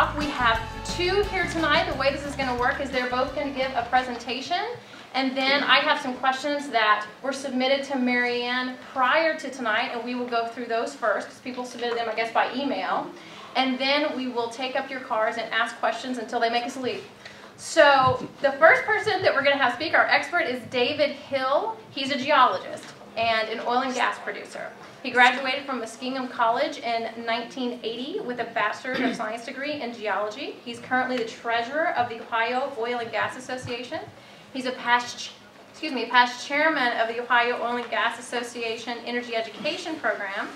off. We have two here tonight. The way this is going to work is they're both going to give a presentation, and then I have some questions that were submitted to Marianne prior to tonight, and we will go through those first because people submitted them, I guess, by email. And then we will take up your cards and ask questions until they make us leave. So the first person that we're going to have speak, our expert, is David Hill. He's a geologist and an oil and gas producer. He graduated from Muskingum College in 1980 with a Bachelor of Science degree in geology. He's currently the treasurer of the Ohio Oil and Gas Association. He's a past chairman of the Ohio Oil and Gas Association Energy Education Program.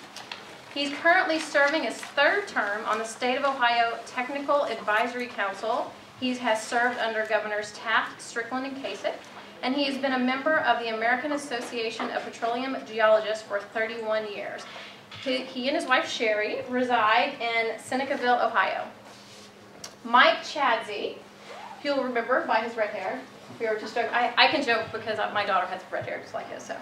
He's currently serving his third term on the State of Ohio Technical Advisory Council. He has served under Governors Taft, Strickland, and Kasich. And he has been a member of the American Association of Petroleum Geologists for 31 years. He and his wife, Sherry, reside in Senecaville, Ohio. Mike Chadsey, if you'll remember by his red hair. We were just joking. I can joke because my daughter has red hair just like his. So.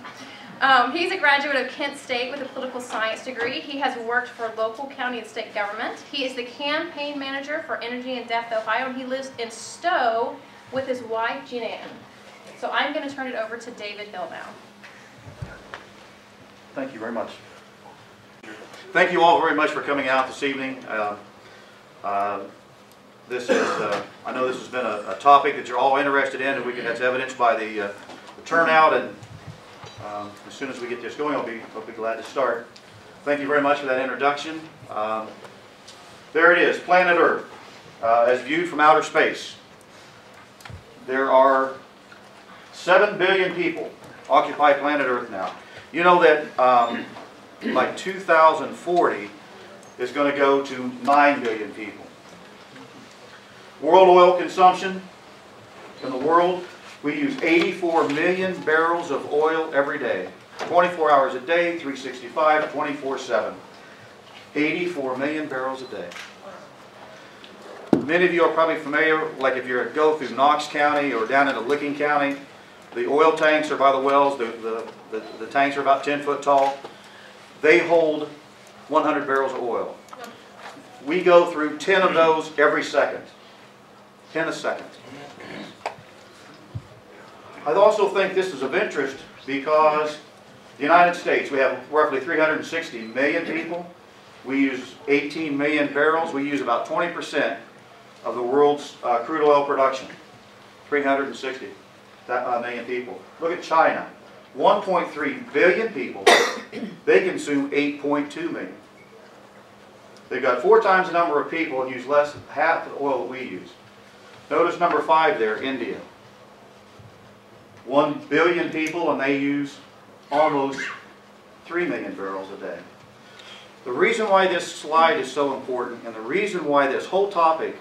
He's a graduate of Kent State with a political science degree. He has worked for local, county, and state government. He is the campaign manager for Energy in Depth, Ohio, and he lives in Stowe with his wife, Jean Ann. So I'm going to turn it over to David Hill now. Thank you very much. Thank you all very much for coming out this evening. This is, I know this has been a topic that you're all interested in, and that's evidenced by the turnout. And as soon as we get this going, I'll be glad to start. Thank you very much for that introduction. There it is, planet Earth, as viewed from outer space. There are 7 billion people occupy planet Earth now. You know that by 2040 is going to go to 9 billion people. World oil consumption in the world, we use 84 million barrels of oil every day. 24 hours a day, 365, 24/7. 84 million barrels a day. Many of you are probably familiar, like if you go through Knox County or down into Licking County, the oil tanks are by the wells. The tanks are about 10 foot tall. They hold 100 barrels of oil. We go through 10 of those every second. 10 a second. I also think this is of interest because the United States, we have roughly 360 million people. We use 18 million barrels. We use about 20% of the world's crude oil production. 360 million people. Look at China. 1.3 billion people. They consume 8.2 million. They've got 4 times the number of people and use less than half the oil that we use. Notice number 5 there, India. 1 billion people and they use almost 3 million barrels a day. The reason why this slide is so important and the reason why this whole topic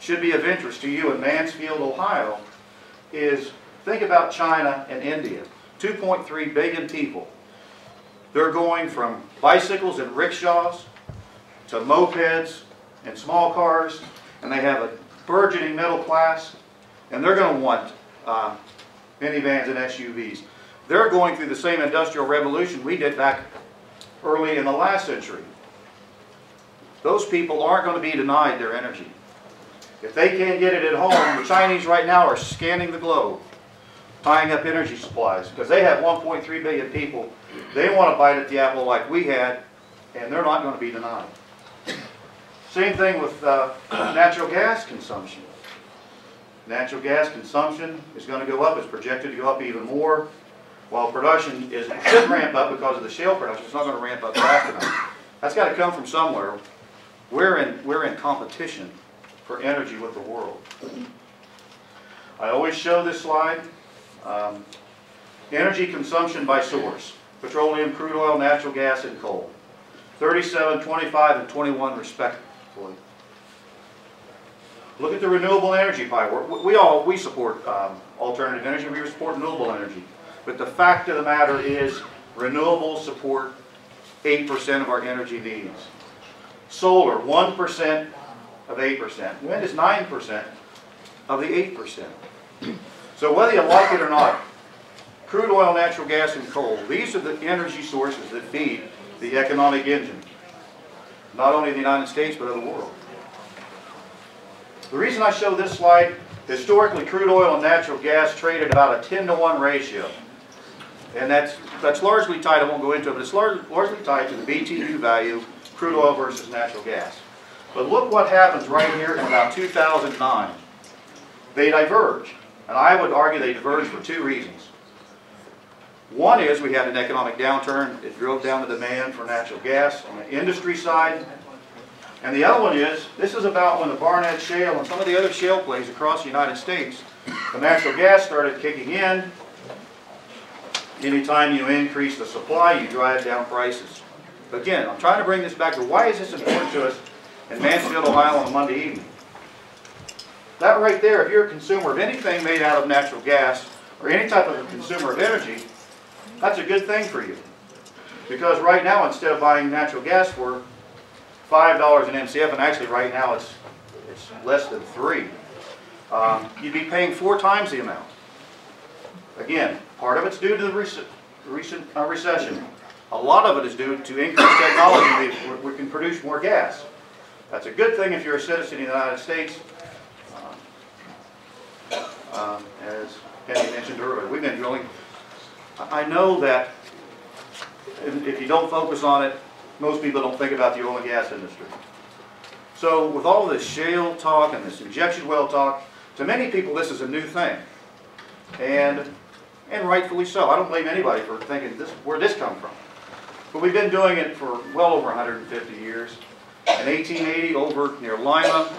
should be of interest to you in Mansfield, Ohio, is think about China and India. 2.3 billion people. They're going from bicycles and rickshaws to mopeds and small cars, and they have a burgeoning middle class, and they're going to want minivans and SUVs. They're going through the same industrial revolution we did back early in the last century. Those people aren't going to be denied their energy. If they can't get it at home, the Chinese right now are scanning the globe, tying up energy supplies, because they have 1.3 billion people. They want to bite at the apple like we had, and they're not going to be denied. Same thing with natural gas consumption. Natural gas consumption is going to go up. It's projected to go up even more. While production should ramp up because of the shale production, it's not going to ramp up fast enough. That's got to come from somewhere. We're in competition for energy with the world. I always show this slide. Energy consumption by source. Petroleum, crude oil, natural gas, and coal. 37, 25, and 21 respectively. Look at the renewable energy pie. We support alternative energy. We support renewable energy. But the fact of the matter is renewables support 8% of our energy needs. Solar, 1% of 8%. Wind is 9% of the 8%. So whether you like it or not, crude oil, natural gas, and coal, these are the energy sources that feed the economic engine, not only of the United States, but of the world. The reason I show this slide, historically crude oil and natural gas traded about a 10-to-1 ratio. And that's largely tied, I won't go into it, but it's largely tied to the BTU value, crude oil versus natural gas. But look what happens right here in about 2009. They diverge. And I would argue they diverge for two reasons. One is we had an economic downturn. It drove down the demand for natural gas on the industry side. And the other one is, this is about when the Barnett Shale and some of the other shale plays across the United States, the natural gas started kicking in. Anytime you increase the supply, you drive down prices. Again, I'm trying to bring this back to why is this important to us in Mansfield, Ohio on a Monday evening. That right there, if you're a consumer of anything made out of natural gas or any type of a consumer of energy, that's a good thing for you. Because right now, instead of buying natural gas for $5 an MCF, and actually right now it's less than $3, you'd be paying 4 times the amount. Again, part of it's due to the recent recession. A lot of it is due to increased technology. We can produce more gas. That's a good thing if you're a citizen of the United States. As Kenny mentioned earlier, we've been drilling. I know that if you don't focus on it, most people don't think about the oil and gas industry. So with all this shale talk and this injection well talk, to many people this is a new thing. And rightfully so. I don't blame anybody for thinking where this come from. But we've been doing it for well over 150 years. In 1880, over near Lima,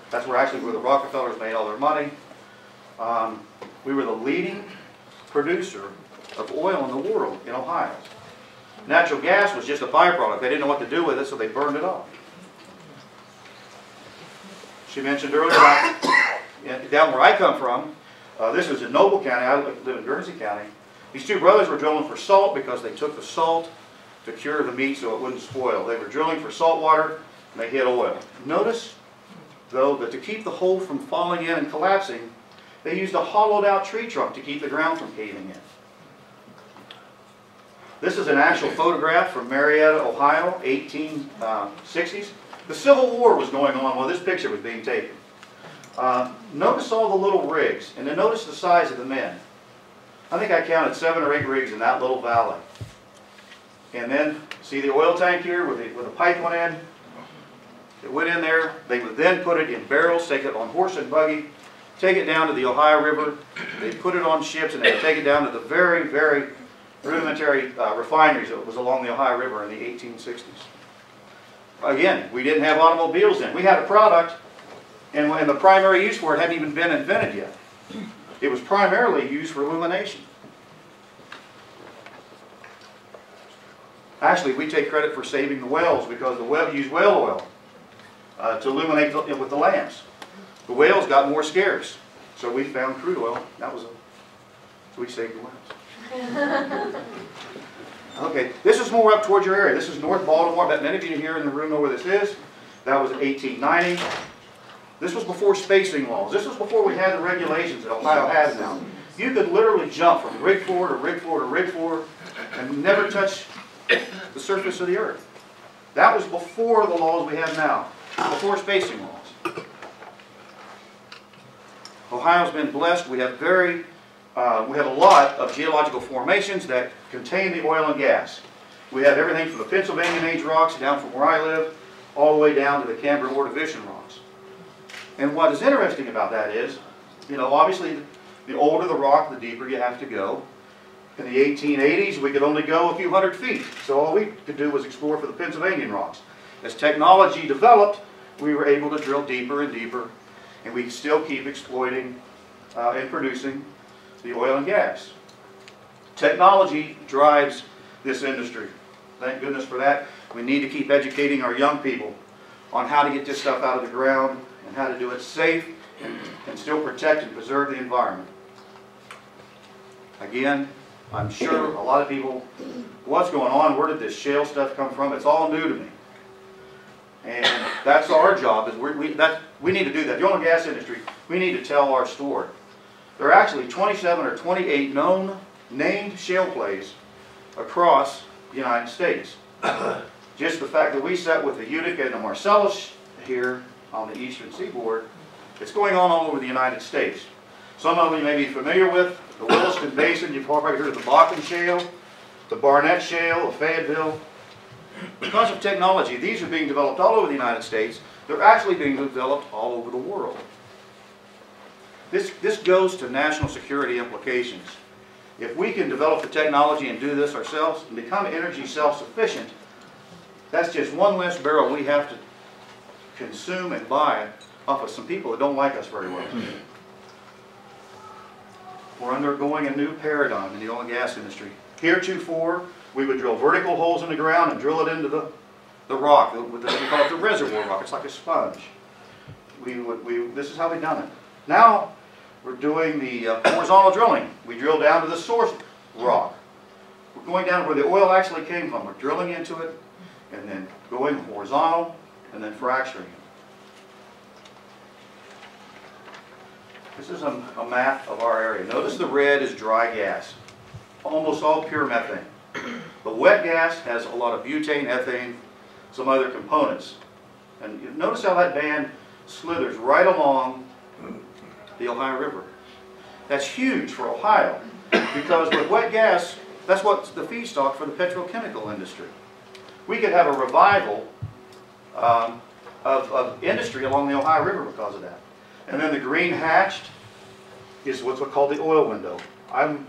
that's where the Rockefellers made all their money. We were the leading producer of oil in the world in Ohio. Natural gas was just a byproduct. They didn't know what to do with it, so they burned it off. She mentioned earlier about down where I come from. This is in Noble County. I live in Guernsey County. These two brothers were drilling for salt because they took the salt to cure the meat so it wouldn't spoil. They were drilling for salt water and they hit oil. Notice, though, that to keep the hole from falling in and collapsing, they used a hollowed out tree trunk to keep the ground from caving in. This is an actual photograph from Marietta, Ohio, 1860s. The Civil War was going on while this picture was being taken. Notice all the little rigs, and then notice the size of the men. I think I counted 7 or 8 rigs in that little valley. And then, see the oil tank here where the pipe went in? It went in there. They would then put it in barrels, take it on horse and buggy, take it down to the Ohio River. They put it on ships, and they would take it down to the very, very rudimentary refineries that was along the Ohio River in the 1860s. Again, we didn't have automobiles then. We had a product, and the primary use for it hadn't even been invented yet. It was primarily used for illumination. Actually, we take credit for saving the wells because the well used whale oil to illuminate with the lamps. The whales got more scarce, so we found crude oil. So we saved the whales. Okay, this is more up towards your area. This is North Baltimore. I bet many of you here in the room know where this is. That was 1890. This was before spacing laws. This was before we had the regulations that Ohio has now. You could literally jump from rig floor to rig floor to rig floor and never touch the surface of the earth. That was before the laws we have now, before spacing laws. Ohio's been blessed. We have a lot of geological formations that contain the oil and gas. We have everything from the Pennsylvania Range rocks down from where I live, all the way down to the Cambrian Ordovician rocks. And what is interesting about that is, obviously the older the rock, the deeper you have to go. In the 1880s, we could only go a few hundred feet, so all we could do was explore for the Pennsylvanian rocks. As technology developed, we were able to drill deeper and deeper, and we still keep exploiting and producing the oil and gas. Technology drives this industry. Thank goodness for that. We need to keep educating our young people on how to get this stuff out of the ground and how to do it safe and still protect and preserve the environment. Again, I'm sure a lot of people, what's going on? Where did this shale stuff come from? It's all new to me. And that's our job. Is we need to do that. The oil and gas industry, we need to tell our story. There are actually 27 or 28 known named shale plays across the United States. Just the fact that we sat with the Utica and the Marcellus here on the eastern seaboard It's going on all over the United States. Some of you may be familiar with the Williston Basin. You've probably heard of the Bakken Shale, the Barnett Shale, the Fayetteville. Because of technology, these are being developed all over the United States. They're actually being developed all over the world. This goes to national security implications. If we can develop the technology and do this ourselves and become energy self-sufficient, that's just one less barrel we have to consume and buy off of some people that don't like us very well. We're undergoing a new paradigm in the oil and gas industry. Heretofore, we would drill vertical holes in the ground and drill it into the rock. We call it the reservoir rock. It's like a sponge. This is how we've done it. Now, we're doing the horizontal drilling. We drill down to the source rock. We're going down where the oil actually came from. We're drilling into it and then going horizontal and then fracturing. This is a map of our area. Notice the red is dry gas. Almost all pure methane. The wet gas has a lot of butane, ethane, some other components. And you notice how that band slithers right along the Ohio River. That's huge for Ohio because with wet gas, that's what's the feedstock for the petrochemical industry. We could have a revival of industry along the Ohio River because of that. And then the green hatched is what's called the oil window. I'm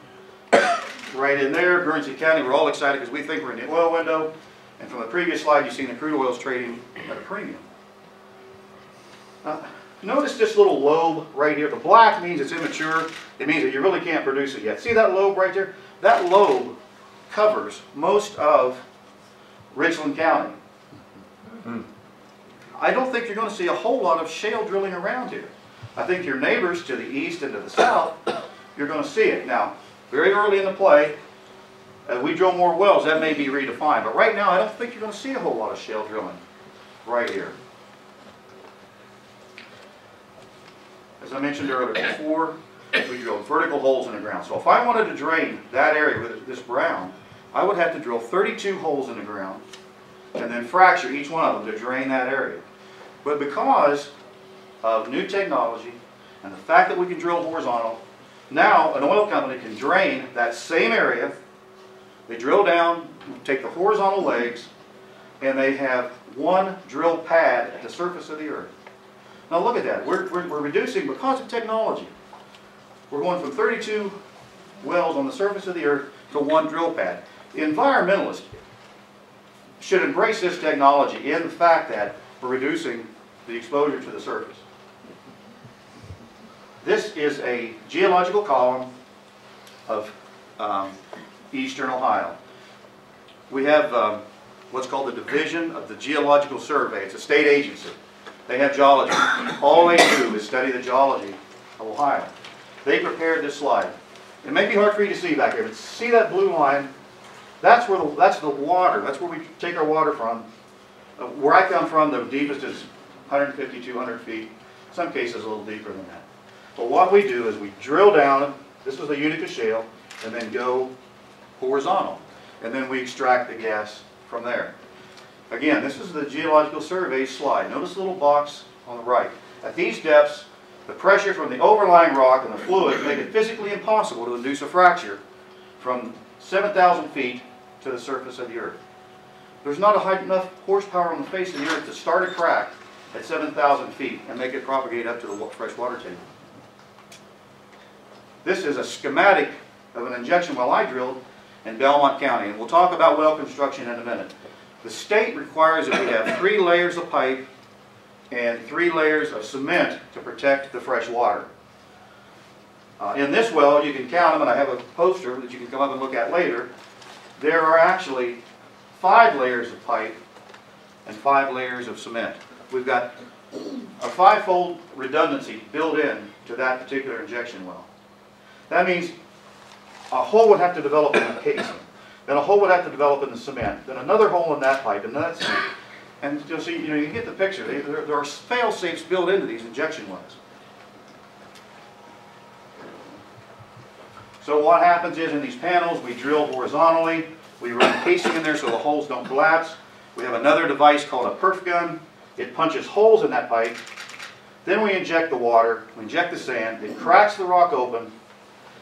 right in there, Guernsey County. We're all excited because we think we're in the oil window. And from the previous slide, you've seen the crude oils trading at a premium. Notice this little lobe right here. The black means it's immature. It means that you really can't produce it yet. See that lobe right there? That lobe covers most of Richland County. I don't think you're going to see a whole lot of shale drilling around here. I think your neighbors to the east and to the south, you're going to see it. Now, very early in the play, as we drill more wells, that may be redefined. But right now, I don't think you're going to see a whole lot of shale drilling right here. As I mentioned earlier, before we drilled vertical holes in the ground. So if I wanted to drain that area with this brown, I would have to drill 32 holes in the ground and then fracture each one of them to drain that area. But because of new technology and the fact that we can drill horizontal, now an oil company can drain that same area. They drill down, take the horizontal legs, and they have one drill pad at the surface of the earth. Now look at that. We're reducing, because of technology, we're going from 32 wells on the surface of the earth to one drill pad. The environmentalists should embrace this technology in the fact that we're reducing the exposure to the surface. This is a geological column of eastern Ohio. We have what's called the Division of the Geological Survey. It's a state agency. They have geology. All they do is study the geology of Ohio. They prepared this slide. It may be hard for you to see back here, but see that blue line? That's the water. That's where we take our water from. Where I come from, the deepest is 150, 200 feet. In some cases, a little deeper than that. But what we do is we drill down. This is the Utica Shale, and then go horizontal, and then we extract the gas from there. Again, this is the Geological Survey slide. Notice the little box on the right. At these depths, the pressure from the overlying rock and the fluid make it physically impossible to induce a fracture from 7,000 feet to the surface of the earth. There's not enough horsepower on the face of the earth to start a crack at 7,000 feet and make it propagate up to the fresh water table. This is a schematic of an injection well I drilled in Belmont County, and we'll talk about well construction in a minute. The state requires that we have 3 layers of pipe and 3 layers of cement to protect the fresh water. In this well, you can count them, and I have a poster that you can come up and look at later. There are actually 5 layers of pipe and 5 layers of cement. We've got a 5-fold redundancy built in to that particular injection well. That means a hole would have to develop in the casing, then a hole would have to develop in the cement, then another hole in that pipe, and that's it. And you'll see, you get the picture. There are fail-safes built into these injection wells. So what happens is in these panels, we drill horizontally, we run casing in there so the holes don't collapse. We have another device called a perf gun. It punches holes in that pipe, Then we inject the water, we inject the sand, it cracks the rock open,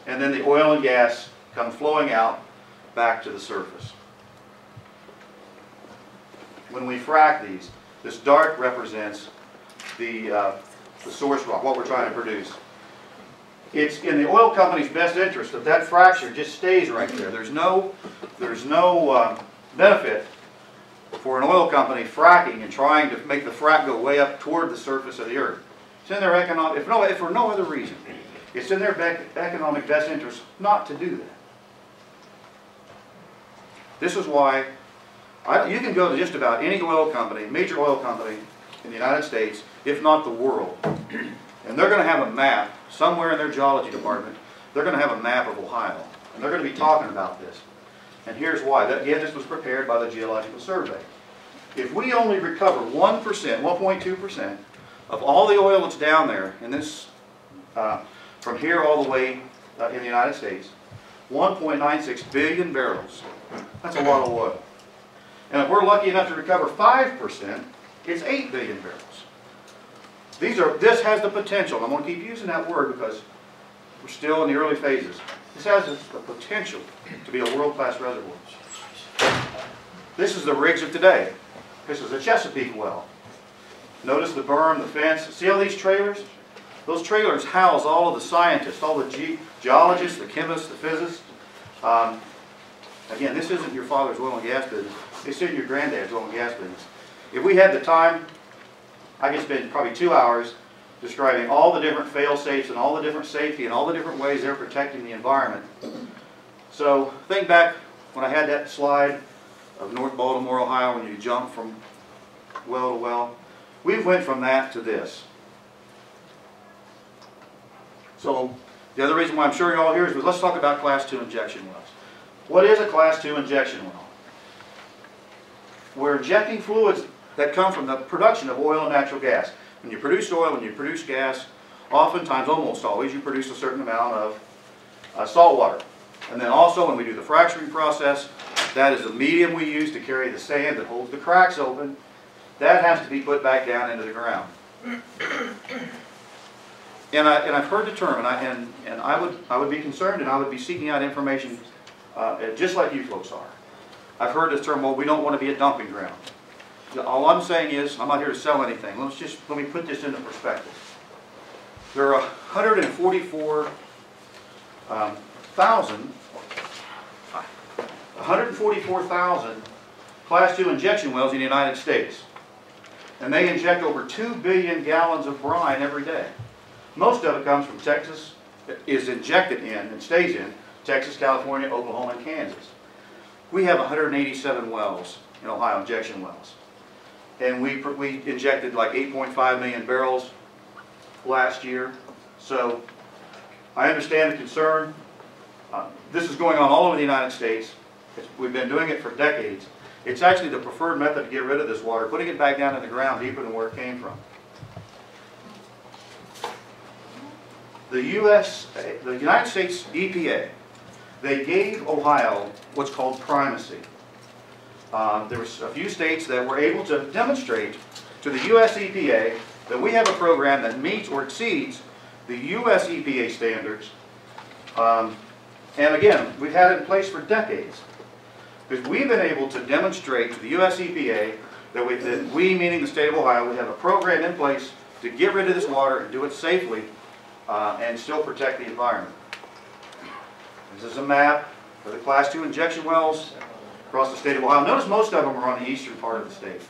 and then the oil and gas come flowing out back to the surface. When we frack these, this dark represents the source rock, what we're trying to produce. It's in the oil company's best interest that that fracture just stays right there. There's no benefit for an oil company fracking and trying to make the frack go way up toward the surface of the earth. It's in their economic, if for no other reason, it's in their economic best interest not to do that. This is why you can go to just about any oil company, major oil company in the United States, if not the world, and they're going to have a map somewhere in their geology department. They're going to have a map of Ohio, and they're going to be talking about this. And here's why. Again, this was prepared by the Geological Survey. If we only recover 1%, 1.2% of all the oil that's down there in this, from here all the way in the United States, 1.96 billion barrels. That's a lot of oil. And if we're lucky enough to recover 5%, it's 8 billion barrels. This has the potential, and I'm going to keep using that word because we're still in the early phases. This has the potential to be a world-class reservoir. This is the rigs of today. This is a Chesapeake well. Notice the berm, the fence. See all these trailers? Those trailers house all of the scientists, all the geologists, the chemists, the physicists. Again, this isn't your father's oil and gas business. This isn't your granddad's oil and gas business. If we had the time, I could spend probably 2 hours describing all the different fail-safes and all the different safety and all the different ways they're protecting the environment. So think back when I had that slide of North Baltimore, Ohio, when you jump from well to well. We went from that to this. So the other reason why I'm sure you're all here is because let's talk about Class 2 injection wells. What is a Class 2 injection well? We're injecting fluids that come from the production of oil and natural gas. When you produce oil, when you produce gas, oftentimes, almost always, you produce a certain amount of salt water. And then also when we do the fracturing process, that is the medium we use to carry the sand that holds the cracks open. That has to be put back down into the ground. And I've heard the term, and I would be concerned, and I would be seeking out information just like you folks are. I've heard this term, well, we don't want to be a dumping ground. All I'm saying is, I'm not here to sell anything. Let me put this into perspective. There are 144,000 Class 2 injection wells in the United States. And they inject over 2 billion gallons of brine every day. Most of it comes from Texas, is injected in and stays in Texas, California, Oklahoma, and Kansas. We have 187 wells in Ohio, injection wells. And we injected like 8.5 million barrels last year. So I understand the concern. This is going on all over the United States. We've been doing it for decades. It's actually the preferred method to get rid of this water, putting it back down in the ground deeper than where it came from. The United States EPA, they gave Ohio what's called primacy. There were a few states that were able to demonstrate to the U.S. EPA that we have a program that meets or exceeds the U.S. EPA standards. And again, we've had it in place for decades. Because we've been able to demonstrate to the U.S. EPA that we, meaning the state of Ohio, we have a program in place to get rid of this water and do it safely and still protect the environment. This is a map for the Class 2 injection wells across the state of Ohio. Notice most of them are on the eastern part of the state.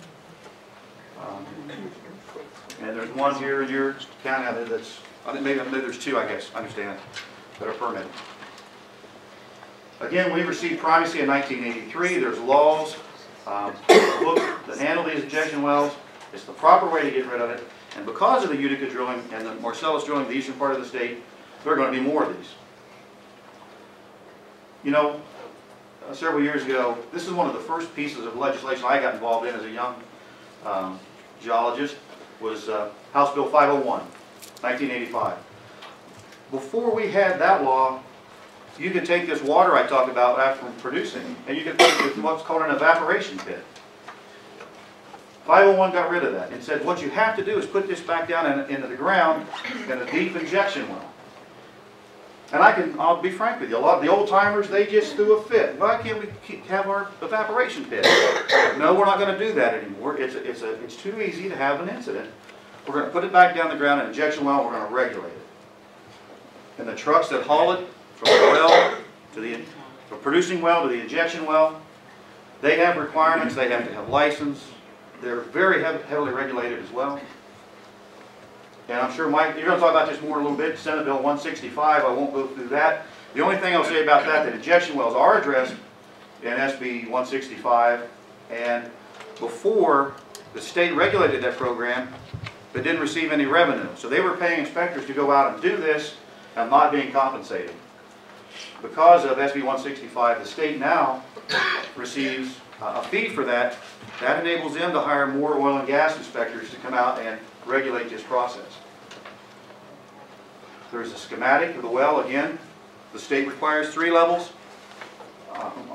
And there's one here in your county that's, I think maybe there's two, I guess, I understand, that are permitted. Again, we received primacy in 1983. There's laws, books that handle these injection wells. It's the proper way to get rid of it. And because of the Utica drilling and the Marcellus drilling in the eastern part of the state, there are going to be more of these. You know, several years ago, this is one of the first pieces of legislation I got involved in as a young geologist, was House Bill 501, 1985. Before we had that law, you could take this water I talked about after producing, and you could put it in what's called an evaporation pit. 501 got rid of that and said what you have to do is put this back down into the ground in a deep injection well. And I'll be frank with you, a lot of the old timers, they just threw a fit. Why can't we have our evaporation pit? No, we're not going to do that anymore. It's too easy to have an incident. We're going to put it back down the ground in an injection well, and we're going to regulate it. And the trucks that haul it from the well to the producing well to the injection well, they have requirements. They have to have license. They're very heavily regulated as well. And I'm sure, Mike, you're going to talk about this more in a little bit. Senate Bill 165, I won't go through that. The only thing I'll say about that injection wells are addressed in SB 165. And before, the state regulated that program, but didn't receive any revenue. So they were paying inspectors to go out and do this and not being compensated. Because of SB 165, the state now receives a fee for that. That enables them to hire more oil and gas inspectors to come out and regulate this process. There's a schematic of the well. Again, the state requires 3 levels.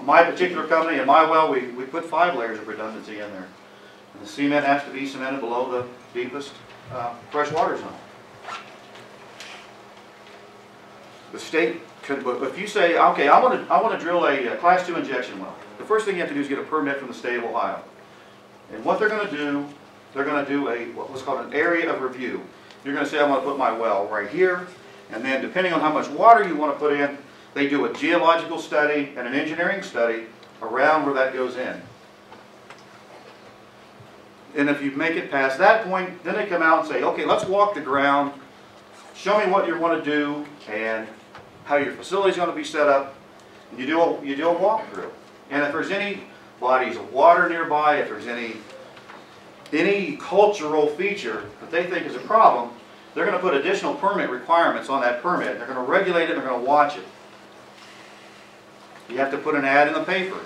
My particular company, in my well, we put 5 layers of redundancy in there. And the cement has to be cemented below the deepest freshwater zone. The state could, if you say, okay, I want to drill a Class 2 injection well, the first thing you have to do is get a permit from the state of Ohio. And what they're going to do, they're going to do what's called an area of review. You're going to say, I want to put my well right here, and then depending on how much water you want to put in, they do a geological study and an engineering study around where that goes in. And if you make it past that point, then they come out and say, okay, let's walk the ground, show me what you want to do and how your facility is going to be set up. And you do a walkthrough. And if there's any bodies of water nearby, if there's any cultural feature that they think is a problem, they're going to put additional permit requirements on that permit. They're going to regulate it, they're going to watch it. You have to put an ad in the paper.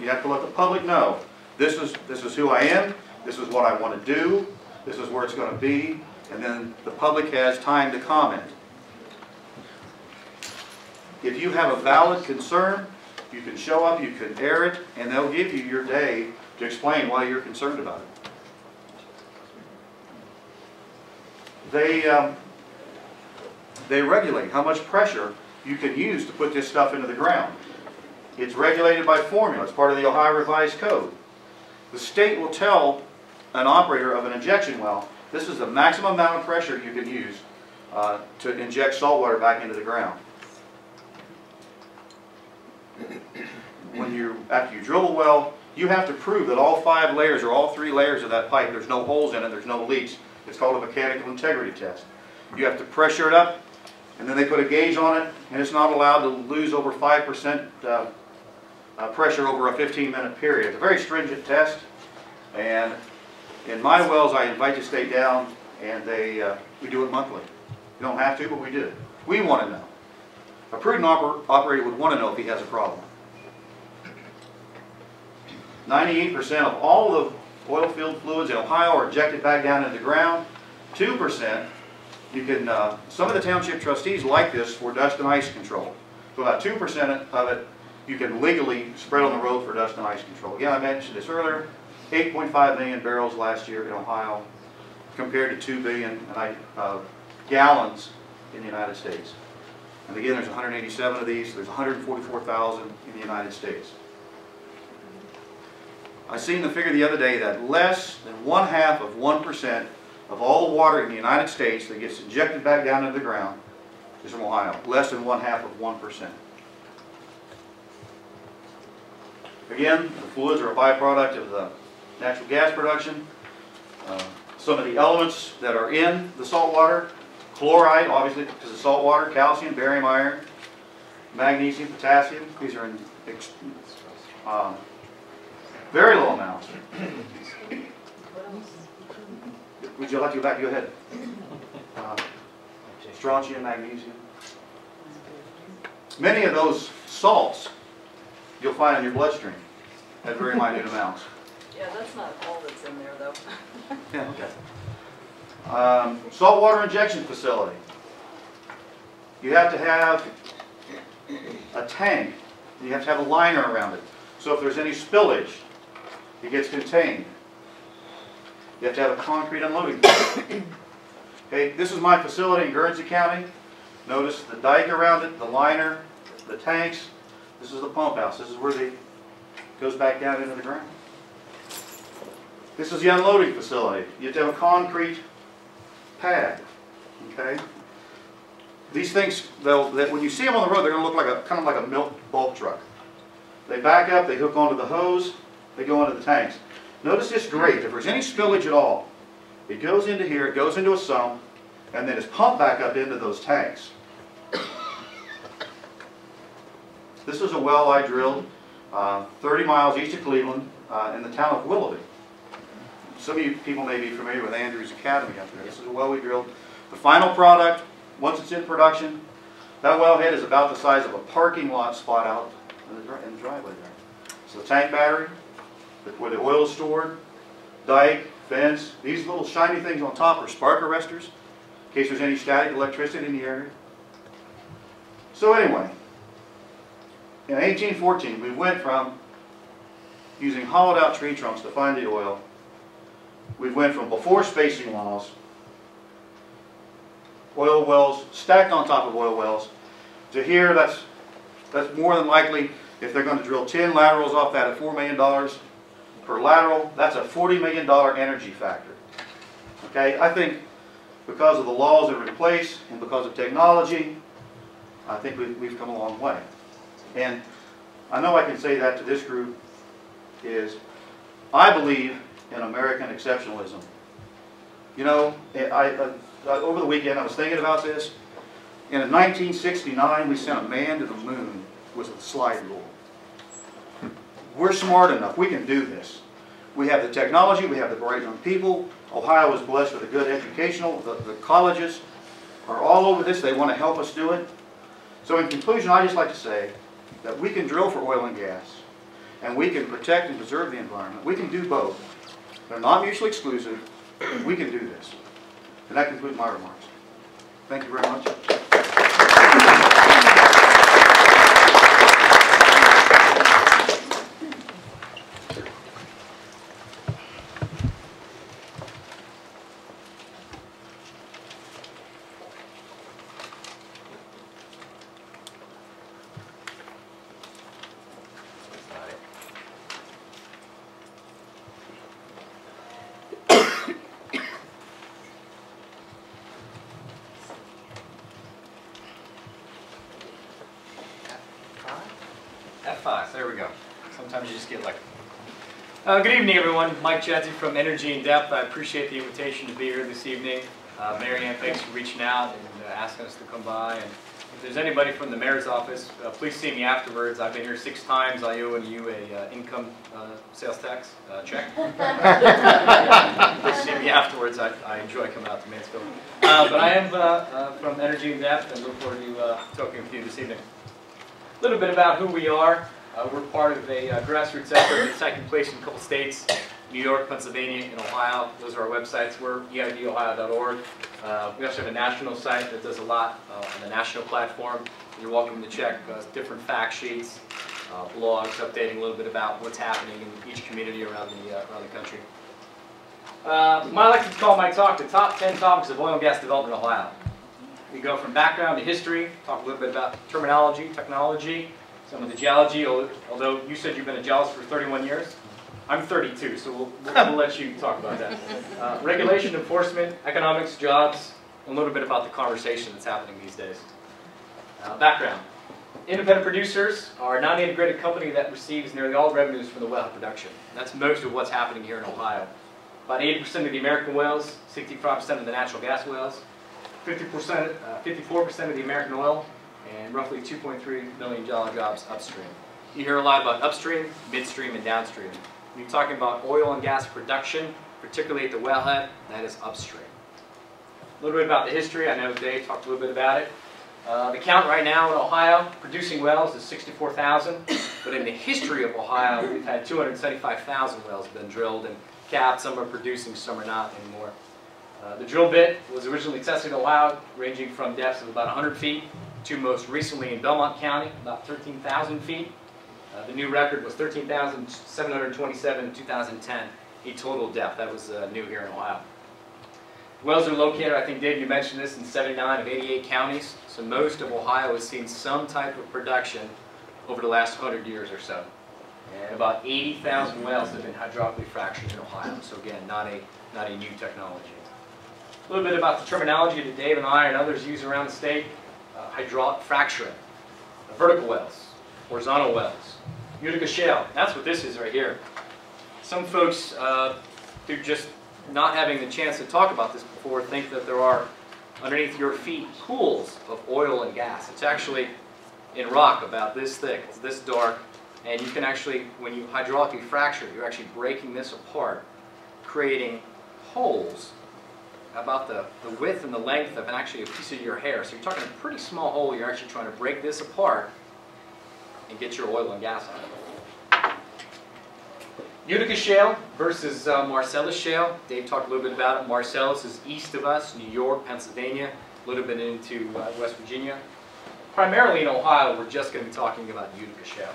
You have to let the public know, this is who I am, this is what I want to do, this is where it's going to be, and then the public has time to comment. If you have a valid concern, you can show up, you can air it, and they'll give you your day to explain why you're concerned about it. They regulate how much pressure you can use to put this stuff into the ground. It's regulated by formula. It's part of the Ohio Revised Code. The state will tell an operator of an injection well, this is the maximum amount of pressure you can use to inject salt water back into the ground. After you drill a well, you have to prove that all 5 layers or all 3 layers of that pipe, there's no holes in it, there's no leaks. It's called a mechanical integrity test. You have to pressure it up, and then they put a gauge on it, and it's not allowed to lose over 5% pressure over a 15-minute period. It's a very stringent test, and in my wells I invite the state down, and we do it monthly. You don't have to, but we do. We want to know. A prudent operator would want to know if he has a problem. 98% of all the oil field fluids in Ohio are injected back down into the ground. 2%, you can, some of the township trustees like this for dust and ice control. So about 2% of it you can legally spread on the road for dust and ice control. Again, I mentioned this earlier, 8.5 million barrels last year in Ohio compared to 2 billion gallons in the United States. And again, there's 187 of these. There's 144,000 in the United States. I seen the figure the other day that less than 0.5% of all the water in the United States that gets injected back down into the ground is from Ohio. Less than 0.5%. Again, the fluids are a byproduct of the natural gas production. Some of the elements that are in the salt water, chloride, obviously because of salt water, calcium, barium, iron, magnesium, potassium. These are in very low amounts. Would you like to go back? Go ahead. Strontium, magnesium. Many of those salts you'll find in your bloodstream at very minute amounts. Yeah, that's not all that's in there, though. Yeah, okay. Saltwater injection facility. You have to have a tank. You have to have a liner around it. So if there's any spillage, it gets contained. You have to have a concrete unloading facility. Okay, this is my facility in Guernsey County. Notice the dike around it, the liner, the tanks. This is the pump house. This is where it goes back down into the ground. This is the unloading facility. You have to have a concrete pad. Okay. These things, when you see them on the road, they're going to look like kind of like a milk bulk truck. They back up, they hook onto the hose, they go into the tanks. Notice this grate. If there's any spillage at all, it goes into here, it goes into a sump, and then it's pumped back up into those tanks. This is a well I drilled 30 miles east of Cleveland in the town of Willoughby. Some of you people may be familiar with Andrews Academy up there. This is a well we drilled. The final product, once it's in production, that wellhead is about the size of a parking lot spot out in the driveway there. So the tank battery, where the oil is stored, dike, fence, these little shiny things on top are spark arresters, in case there's any static electricity in the area. So anyway, in 1814, we went from using hollowed out tree trunks to find the oil. We went from before spacing laws, oil wells stacked on top of oil wells, to here. That's more than likely, if they're going to drill 10 laterals off that at $4 million per lateral, that's a $40 million energy factor. Okay, I think because of the laws that are in place and because of technology, I think we've come a long way. And I know I can say that to this group is, I believe in American exceptionalism. You know, over the weekend I was thinking about this. In 1969, we sent a man to the moon with a slide rule. We're smart enough. We can do this. We have the technology. We have the bright young people. Ohio is blessed with a good educational. The colleges are all over this. They want to help us do it. So in conclusion, I just like to say that we can drill for oil and gas, and we can protect and preserve the environment. We can do both. They're not mutually exclusive. We can do this. And that concludes my remarks. Thank you very much. F5, there we go. Sometimes you just get lucky. Good evening, everyone. Mike Chadsey from Energy in Depth. I appreciate the invitation to be here this evening. Mary Ann, thanks for reaching out and asking us to come by. And if there's anybody from the mayor's office, please see me afterwards. I've been here 6 times. I owe you a income sales tax check. Please see me afterwards. I enjoy coming out to Mansfield. But I am from Energy in Depth and look forward to talking with you this evening. A little bit about who we are. We're part of a grassroots effort in second place in a couple states, New York, Pennsylvania, and Ohio. Those are our websites. We're eidohio.org. We also have a national site that does a lot on the national platform. You're welcome to check different fact sheets, blogs, updating a little bit about what's happening in each community around the country. I like to call my talk the top 10 topics of oil and gas development in Ohio. We go from background to history, talk a little bit about terminology, technology, some of the geology, although you said you've been a geologist for 31 years. I'm 32, so we'll let you talk about that. Regulation, enforcement, economics, jobs, and a little bit about the conversation that's happening these days. Background. Independent producers are a non-integrated company that receives nearly all revenues from the well production. That's most of what's happening here in Ohio. About 80% of the American wells, 65% of the natural gas wells, 54% of the American oil, and roughly 2.3 million jobs upstream. You hear a lot about upstream, midstream, and downstream. When you're talking about oil and gas production, particularly at the wellhead, that is upstream. A little bit about the history. I know Dave talked a little bit about it. The count right now in Ohio, producing wells is 64,000, but in the history of Ohio, we've had 275,000 wells have been drilled and capped. Some are producing, some are not anymore. The drill bit was originally tested in Ohio, ranging from depths of about 100 feet to most recently in Belmont County, about 13,000 feet. The new record was 13,727 in 2010. a total depth. That was new here in Ohio. Wells are located, I think Dave, you mentioned this, in 79 of 88 counties. So most of Ohio has seen some type of production over the last 100 years or so. And about 80,000 wells have been hydraulically fractured in Ohio. So again, not a new technology. A little bit about the terminology that Dave and I and others use around the state. Hydraulic fracturing, vertical wells, horizontal wells, Utica shale. That's what this is right here. Some folks, through just not having the chance to talk about this before, think that there are underneath your feet pools of oil and gas. It's actually in rock about this thick, it's this dark, and you can actually, when you hydraulically fracture, you're actually breaking this apart, creating holes about the width and the length of actually a piece of your hair. So you're talking a pretty small hole. You're actually trying to break this apart and get your oil and gas out of it. Utica shale versus Marcellus shale. Dave talked a little bit about it. Marcellus is east of us, New York, Pennsylvania, a little bit into West Virginia. Primarily in Ohio, we're just going to be talking about Utica shale.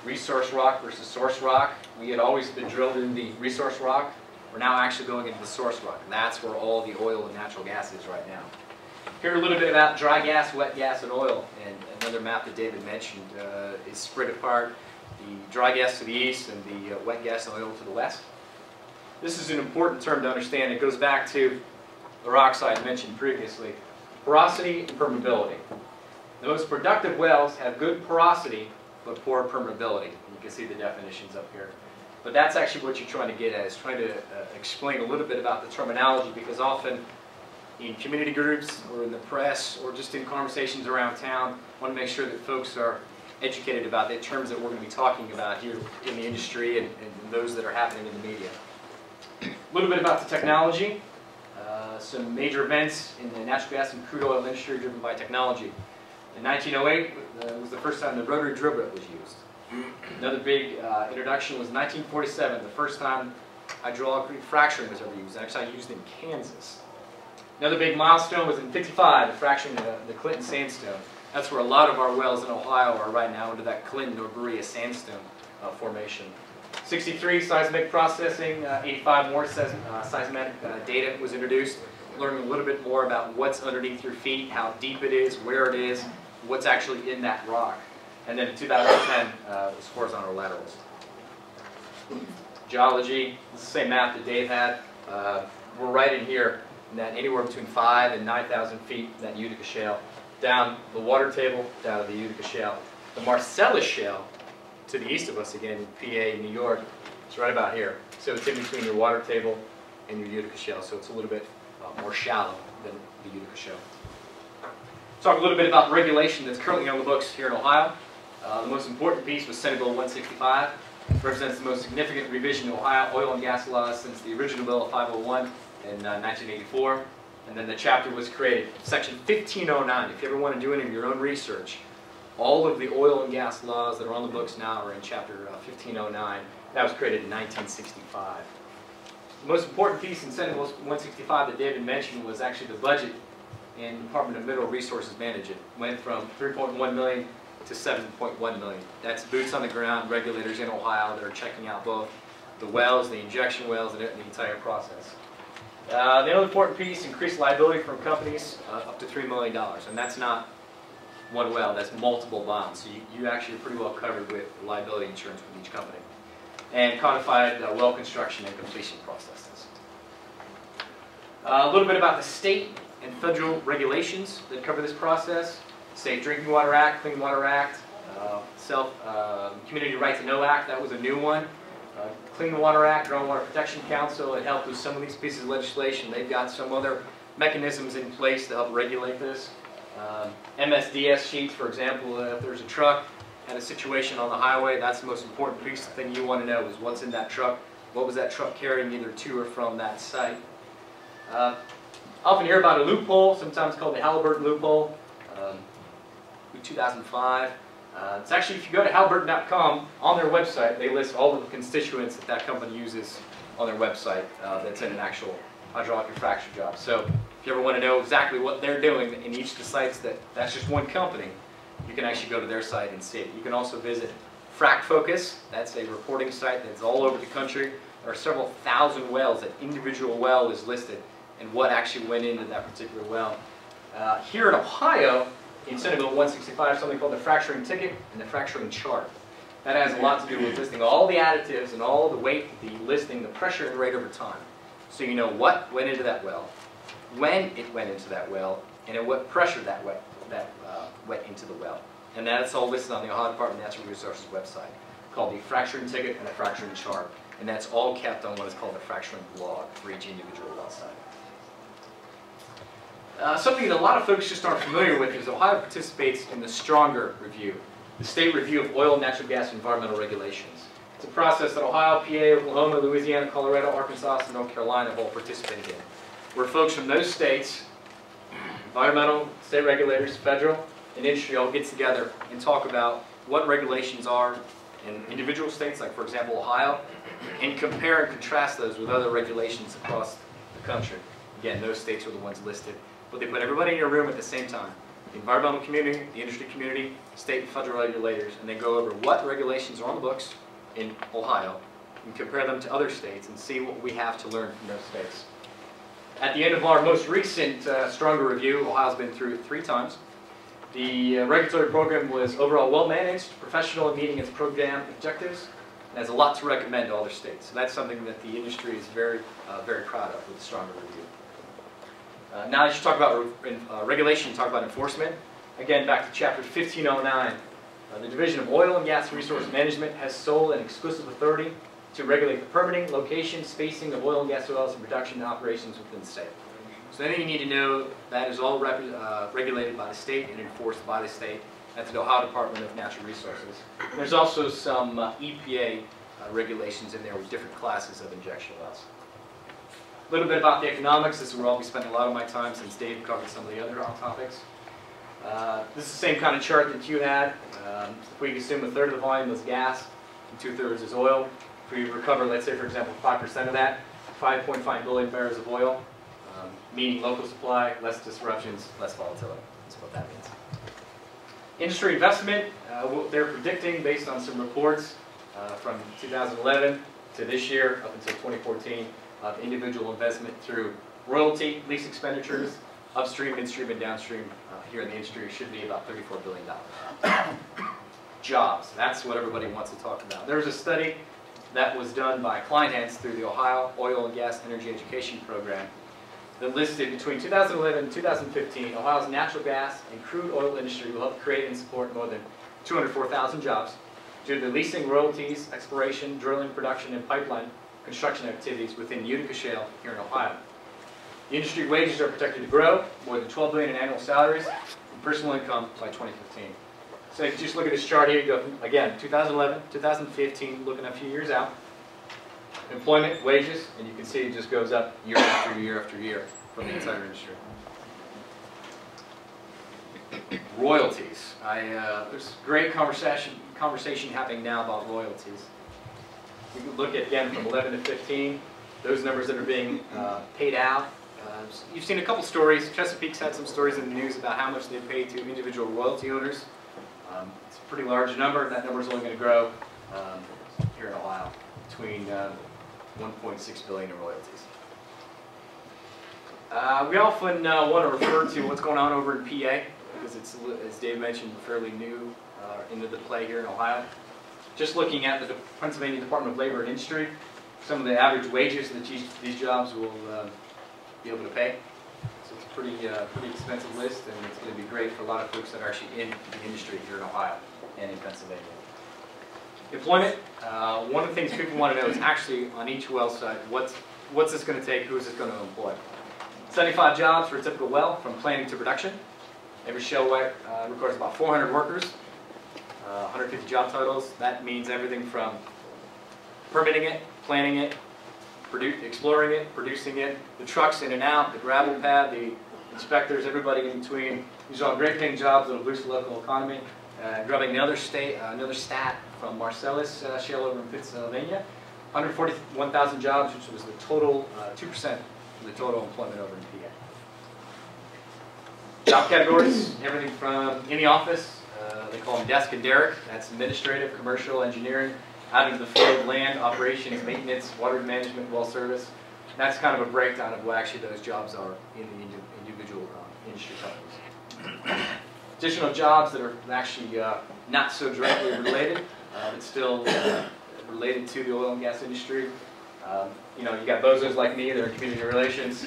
Resource rock versus source rock. We had always been drilled in the resource rock. We're now actually going into the source rock, and that's where all the oil and natural gas is right now. Here a little bit about dry gas, wet gas, and oil. And another map that David mentioned is spread apart. The dry gas to the east and the wet gas and oil to the west. This is an important term to understand. It goes back to the rocks I mentioned previously. Porosity and permeability. The most productive wells have good porosity but poor permeability. You can see the definitions up here. But that's actually what you're trying to get at, is trying to explain a little bit about the terminology, because often in community groups or in the press or just in conversations around town, I want to make sure that folks are educated about the terms that we're going to be talking about here in the industry and those that are happening in the media. A little bit about the technology. Some major events in the natural gas and crude oil industry driven by technology. In 1908 was the first time the rotary drill bit was used. Another big introduction was 1947, the first time hydraulic fracturing was ever used, actually used in Kansas. Another big milestone was in 55, the fracturing of the Clinton sandstone. That's where a lot of our wells in Ohio are right now, under that Clinton or Berea sandstone formation. 63, seismic processing. 85, more seismic data was introduced. Learning a little bit more about what's underneath your feet, how deep it is, where it is, what's actually in that rock. And then in 2010, was horizontal laterals. Geology, this is the same map that Dave had. We're right in here, in that anywhere between 5,000 and 9,000 feet, in that Utica shale. Down the water table, down to the Utica shale. The Marcellus shale, to the east of us again, in PA, New York, it's right about here. So it's in between your water table and your Utica shale, so it's a little bit more shallow than the Utica shale. Talk a little bit about regulation that's currently on the books here in Ohio. The most important piece was Senate Bill 165. It represents the most significant revision to Ohio oil and gas laws since the original Bill of 501 in 1984. And then the chapter was created, Section 1509. If you ever want to do any of your own research, all of the oil and gas laws that are on the books now are in Chapter 1509. That was created in 1965. The most important piece in Senate Bill 165 that David mentioned was actually the budget in Department of Mineral Resources Management. It went from $3.1 million to $7.1 million. That's boots on the ground regulators in Ohio that are checking out both the wells, the injection wells, and the entire process. The other important piece, increased liability from companies up to $3 million. And that's not one well, that's multiple bonds. So you actually are pretty well covered with liability insurance with each company. And codified well construction and completion processes. A little bit about the state and federal regulations that cover this process. Safe Drinking Water Act, Clean Water Act, Community Right to Know Act, that was a new one. Clean Water Act, Groundwater Protection Council, it helped with some of these pieces of legislation. They've got some other mechanisms in place to help regulate this. MSDS sheets, for example, if there's a truck and a situation on the highway, that's the most important piece. The thing you want to know is what's in that truck, what was that truck carrying either to or from that site. Often hear about a loophole, sometimes called the Halliburton loophole. 2005. It's actually, if you go to Halliburton.com, on their website, they list all of the constituents that that company uses on their website that's in an actual hydraulic fracture job. So if you ever want to know exactly what they're doing in each of the sites that's just one company, you can actually go to their site and see it. You can also visit Frack Focus. That's a reporting site that's all over the country. there are several thousand wells. That individual well is listed and what actually went into that particular well. Here in Ohio, in Senate Bill 165, something called the fracturing ticket and the fracturing chart. That has a lot to do with listing all the additives and all the weight, the listing, the pressure and rate over time. So you know what went into that well, when it went into that well, and at what pressure that went into the well. And that's all listed on the Ohio Department of Natural Resources website, called the fracturing ticket and the fracturing chart. And that's all kept on what is called the fracturing log for each individual well site. Something that a lot of folks just aren't familiar with is Ohio participates in the Stronger Review, the state review of oil, natural gas, and environmental regulations. It's a process that Ohio, PA, Oklahoma, Louisiana, Colorado, Arkansas, and North Carolina have all participated in, where folks from those states, environmental, state regulators, federal, and industry all get together and talk about what regulations are in individual states, like for example Ohio, and compare and contrast those with other regulations across the country. Again, those states are the ones listed, but they put everybody in a room at the same time. The environmental community, the industry community, state and federal regulators, and they go over what regulations are on the books in Ohio and compare them to other states and see what we have to learn from those states. At the end of our most recent Stronger Review, Ohio's been through it 3 times. The regulatory program was overall well managed, professional, and meeting its program objectives, and has a lot to recommend to other states. So that's something that the industry is very proud of with the Stronger Review. Now as you talk about regulation, you talk about enforcement. Again, back to Chapter 1509. The Division of Oil and Gas Resource Management has sole and exclusive authority to regulate the permitting, location, spacing of oil and gas wells and production operations within the state. So anything you need to know, that is all regulated by the state and enforced by the state. That's the Ohio Department of Natural Resources. And there's also some EPA regulations in there with different classes of injection wells. A little bit about the economics. This is where I'll be spending a lot of my time since Dave covered some of the other topics. This is the same kind of chart that you had. If we assume 1/3 of the volume is gas and 2/3 is oil, if we recover, let's say for example, 5% of that, 5.5 billion barrels of oil, meaning local supply, less disruptions, less volatility. That's what that means. Industry investment, what they're predicting based on some reports from 2011 to this year up until 2014 of individual investment through royalty, lease expenditures, upstream, midstream, and downstream here in the industry should be about $34 billion. Jobs, that's what everybody wants to talk about. There was a study that was done by Kleinhans through the Ohio Oil and Gas Energy Education Program that listed between 2011 and 2015, Ohio's natural gas and crude oil industry will help create and support more than 204,000 jobs due to the leasing, royalties, exploration, drilling, production, and pipeline construction activities within Utica Shale here in Ohio. The industry wages are projected to grow more than $12 billion in annual salaries and personal income by 2015. So if you just look at this chart here, you go from, again, 2011, 2015, looking a few years out. Employment, wages, and you can see it just goes up year after year after year from the entire industry. Royalties. There's great conversation happening now about royalties. We can look at, again, from 11 to 15, those numbers that are being paid out. You've seen a couple stories. Chesapeake's had some stories in the news about how much they pay to individual royalty owners. It's a pretty large number. That number is only going to grow here in Ohio between 1.6 billion in royalties. We often want to refer to what's going on over in PA because it's, as Dave mentioned, fairly new into the play here in Ohio. Just looking at the Pennsylvania Department of Labor and Industry, some of the average wages that these jobs will be able to pay. So it's a pretty expensive list, and it's going to be great for a lot of folks that are actually in the industry here in Ohio and in Pennsylvania. Employment, one of the things people want to know is actually on each well site, what's this going to take, who is this going to employ? 75 jobs for a typical well, from planning to production. Every shale requires about 400 workers, 150 job titles. That means everything from permitting it, planning it, exploring it, producing it, the trucks in and out, the gravel pad, the inspectors, everybody in between. These are all great paying jobs that will boost the local economy. Grabbing another stat from Marcellus Shale over in Pennsylvania, 141,000 jobs, which was the total 2% of the total employment over in PA. Job categories, everything from in the office, they call them desk and derrick, that's administrative, commercial, engineering, out into the field, land, operations, maintenance, water management, well service. That's kind of a breakdown of what actually those jobs are in the individual industry companies. Additional jobs that are actually not so directly related, but still related to the oil and gas industry. You know, you got bozos like me that are community relations,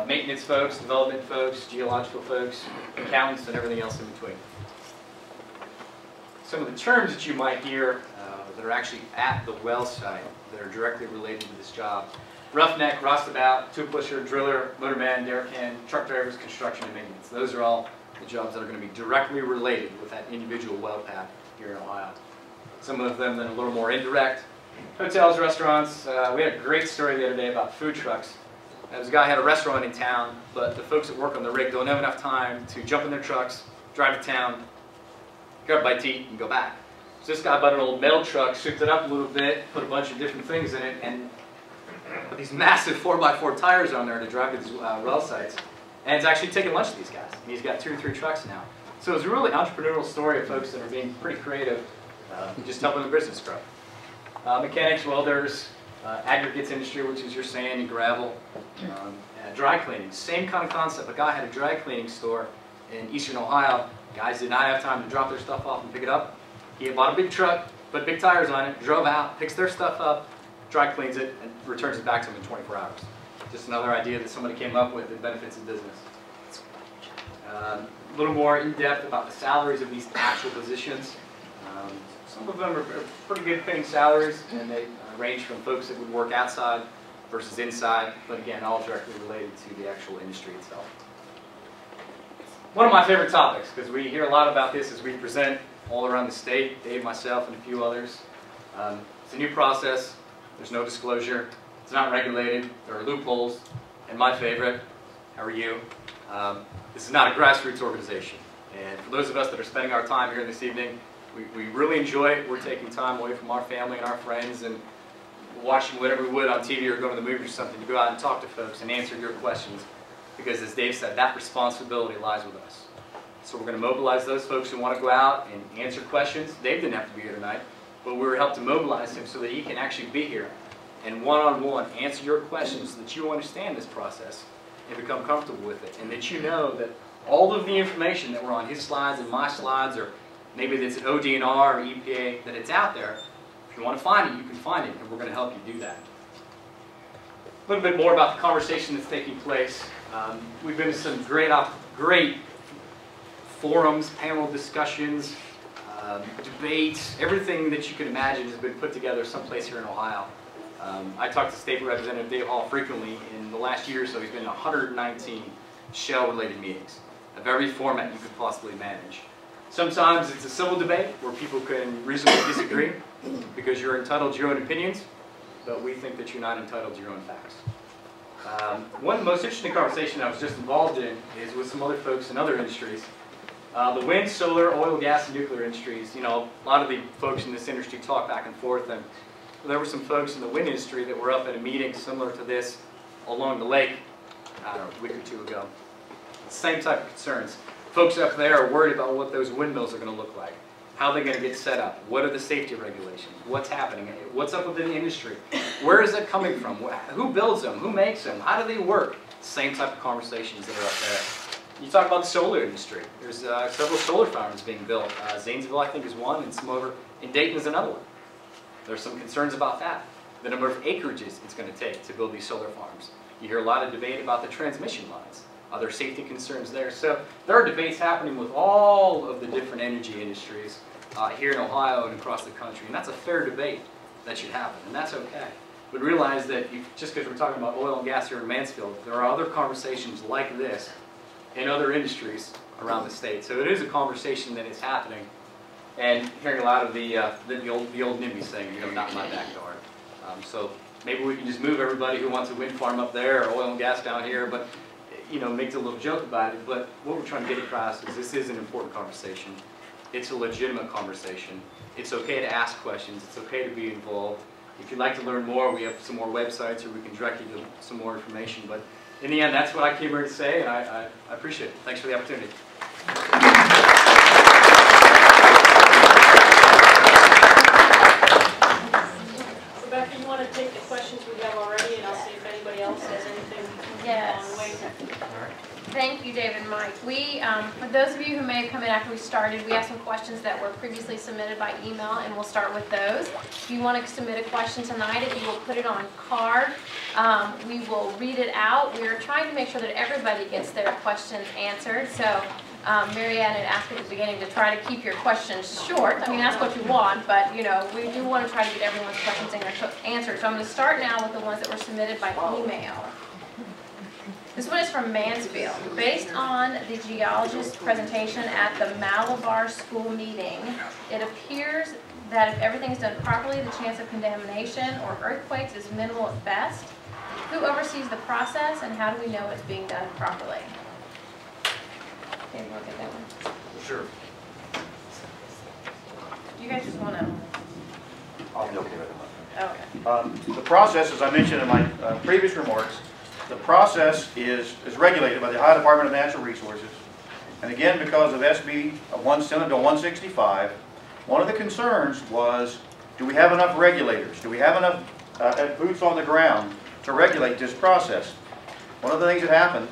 maintenance folks, development folks, geological folks, accountants, and everything else in between. Some of the terms that you might hear that are actually at the well site that are directly related to this job: roughneck, roustabout, tool pusher, driller, motorman, derrick hand, truck drivers, construction, and maintenance. Those are all the jobs that are going to be directly related with that individual well path here in Ohio. Some of them that are a little more indirect: hotels, restaurants. We had a great story the other day about food trucks. There was a guy who had a restaurant in town, but the folks that work on the rig don't have enough time to jump in their trucks, drive to town, grab a bite to eat, and go back. So this guy bought an old metal truck, souped it up a little bit, put a bunch of different things in it, and put these massive 4x4 tires on there to drive to these well sites. And it's actually taking lunch to these guys. And he's got 2 or 3 trucks now. So it's a really entrepreneurial story of folks that are being pretty creative, just helping the business grow. Mechanics, welders, aggregates industry, which is your sand and gravel, dry cleaning, same kind of concept. A guy had a dry cleaning store in eastern Ohio. Guys did not have time to drop their stuff off and pick it up. He had bought a big truck, put big tires on it, drove out, picks their stuff up, dry cleans it, and returns it back to them in 24 hours. Just another idea that somebody came up with that benefits the business. A little more in-depth about the salaries of these actual positions. Some of them are pretty good paying salaries, and they range from folks that would work outside versus inside, but again, all directly related to the actual industry itself. One of my favorite topics, because we hear a lot about this as we present all around the state, Dave, myself, and a few others. It's a new process. There's no disclosure. It's not regulated. There are loopholes. And my favorite, how are you? This is not a grassroots organization. And for those of us that are spending our time here this evening, we really enjoy it. We're taking time away from our family and our friends and watching whatever we would on TV or going to the movies or something to go out and talk to folks and answer your questions. Because as Dave said, that responsibility lies with us. So we're going to mobilize those folks who want to go out and answer questions. Dave didn't have to be here tonight, but we were helped to mobilize him so that he can actually be here and one-on-one answer your questions so that you understand this process and become comfortable with it. And that you know that all of the information that were on his slides and my slides, or maybe that's at ODNR or EPA, that it's out there. If you want to find it, you can find it, and we're going to help you do that. A little bit more about the conversation that's taking place. We've been to some great forums, panel discussions, debates, everything that you can imagine has been put together someplace here in Ohio. I talk to State Representative Dave Hall frequently. In the last year or so, he's been in 119 Shell-related meetings of every format you could possibly manage. Sometimes it's a civil debate where people can reasonably disagree because you're entitled to your own opinions, but we think that you're not entitled to your own facts. One of the most interesting conversations I was just involved in is with some other folks in other industries. The wind, solar, oil, gas, and nuclear industries, you know, a lot of the folks in this industry talk back and forth, and there were some folks in the wind industry that were up at a meeting similar to this along the lake, I don't know, a week or 2 ago. Same type of concerns. Folks up there are worried about what those windmills are going to look like. How they're going to get set up. What are the safety regulations? What's happening? What's up within the industry? Where is it coming from? Who builds them? Who makes them? How do they work? Same type of conversations that are up there. You talk about the solar industry. There's several solar farms being built. Zanesville, I think, is one, and some over in Dayton is another one. There's some concerns about that. The number of acreages it's going to take to build these solar farms. You hear a lot of debate about the transmission lines. Are there safety concerns there? So there are debates happening with all of the different energy industries here in Ohio and across the country. And that's a fair debate that should happen, and that's okay. But realize that just because we're talking about oil and gas here in Mansfield, there are other conversations like this in other industries around the state. So it is a conversation that is happening. And hearing a lot of the old NIMBY saying, you know, not in my backyard. So maybe we can just move everybody who wants a wind farm up there or oil and gas down here, but you know, makes a little joke about it. But what we're trying to get across is this is an important conversation. It's a legitimate conversation. It's okay to ask questions. It's okay to be involved. If you'd like to learn more, we have some more websites, or we can direct you to some more information. But in the end, that's what I came here to say, and I appreciate it. Thanks for the opportunity. for those of you who may have come in after we started, we have some questions that were previously submitted by email, and we'll start with those. If you want to submit a question tonight, if you will put it on card, we will read it out. We are trying to make sure that everybody gets their questions answered. So Mary Ann had asked at the beginning to try to keep your questions short. I mean, ask what you want, but you know, we do want to try to get everyone's questions answered. So I'm going to start now with the ones that were submitted by email. This one is from Mansfield. Based on the geologist's presentation at the Malabar school meeting, it appears that if everything is done properly, the chance of contamination or earthquakes is minimal at best. Who oversees the process, and how do we know it's being done properly? Okay, you want to get that one? Sure. You guys just want to... I'll be okay with it. Okay. The process, as I mentioned in my previous remarks, the process is regulated by the Ohio Department of Natural Resources. And again, because of SB 165, one of the concerns was, do we have enough regulators? Do we have enough boots on the ground to regulate this process? One of the things that happened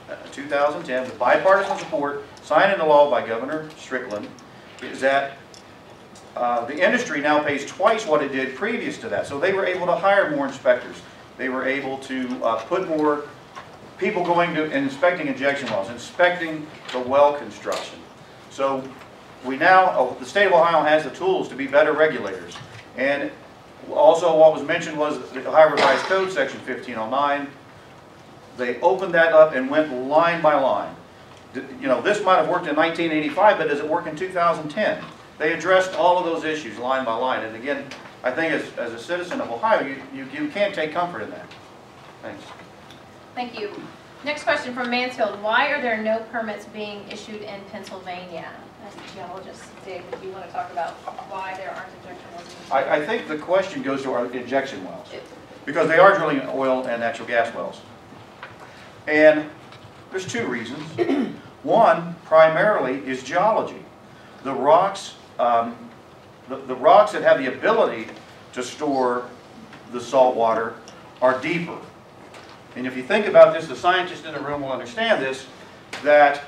in 2010 with bipartisan support, signed into law by Governor Strickland, is that the industry now pays twice what it did previous to that. So they were able to hire more inspectors. They were able to put more people going to and inspecting injection wells, inspecting the well construction. So we now, the state of Ohio has the tools to be better regulators. And also what was mentioned was the Ohio Revised Code, Section 1509. They opened that up and went line by line. You know, this might have worked in 1985, but does it work in 2010? They addressed all of those issues line by line. And again, I think as a citizen of Ohio, you can't take comfort in that. Thanks. Thank you. Next question from Mansfield. Why are there no permits being issued in Pennsylvania? As the geologist, Dave, if you want to talk about why there aren't injection wells. I think the question goes to our injection wells, because they are drilling oil and natural gas wells. And there's two reasons. One, primarily, is geology. The rocks, the rocks that have the ability to store the salt water are deeper. And if you think about this, the scientists in the room will understand this, that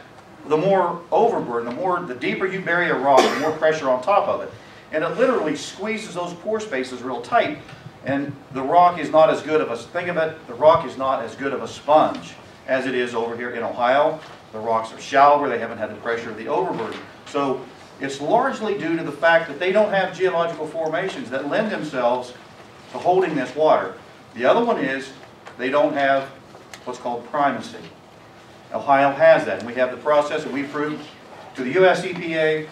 the more overburden, the deeper you bury a rock, the more pressure on top of it. And it literally squeezes those pore spaces real tight, and the rock is not as good of a, think of it, the rock is not as good of a sponge as it is over here in Ohio. The rocks are shallower, they haven't had the pressure of the overburden. So it's largely due to the fact that they don't have geological formations that lend themselves to holding this water. The other one is they don't have what's called primacy. Ohio has that, and we have the process, and we proved to the U.S. EPA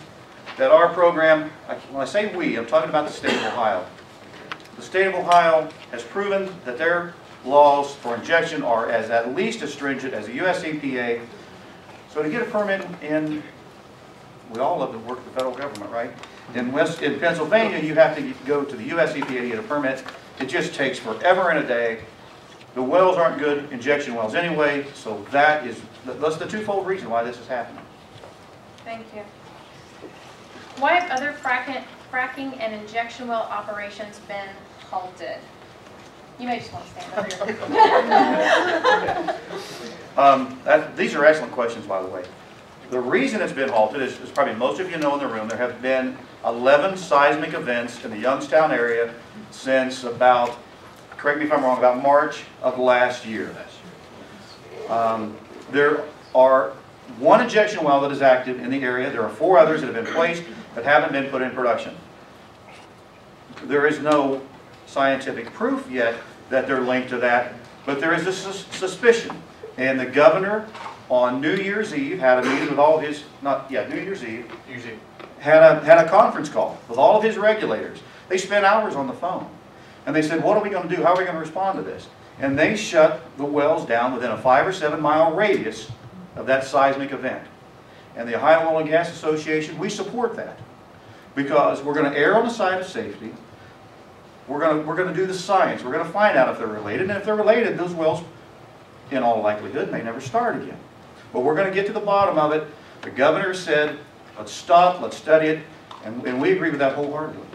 that our program, when I say we, I'm talking about the state of Ohio. The state of Ohio has proven that their laws for injection are at least as stringent as the U.S. EPA. So to get a permit in, we all love to work for the federal government, right? In Pennsylvania, you have to go to the U.S. EPA to get a permit. It just takes forever and a day. The wells aren't good injection wells anyway, so that's the twofold reason why this is happening. Thank you. Why have other fracking and injection well operations been halted? You may just want to stand up here. These are excellent questions, by the way. The reason it's been halted is probably most of you know in the room, there have been 11 seismic events in the Youngstown area since about, correct me if I'm wrong, about March of last year. There are one injection well that is active in the area. There are 4 others that have been placed that haven't been put in production. There is no scientific proof yet that they're linked to that, but there is a suspicion. And the governor on New Year's Eve had a meeting with all his, New Year's Eve, had a conference call with all of his regulators. They spent hours on the phone. And they said, what are we going to do? How are we going to respond to this? And they shut the wells down within a 5 or 7 mile radius of that seismic event. And the Ohio Oil and Gas Association, we support that. Because we're going to err on the side of safety. We're going to do the science. We're going to find out if they're related. And if they're related, those wells, in all likelihood, may never start again. But we're going to get to the bottom of it. The governor said, let's stop, let's study it. And we agree with that wholeheartedly.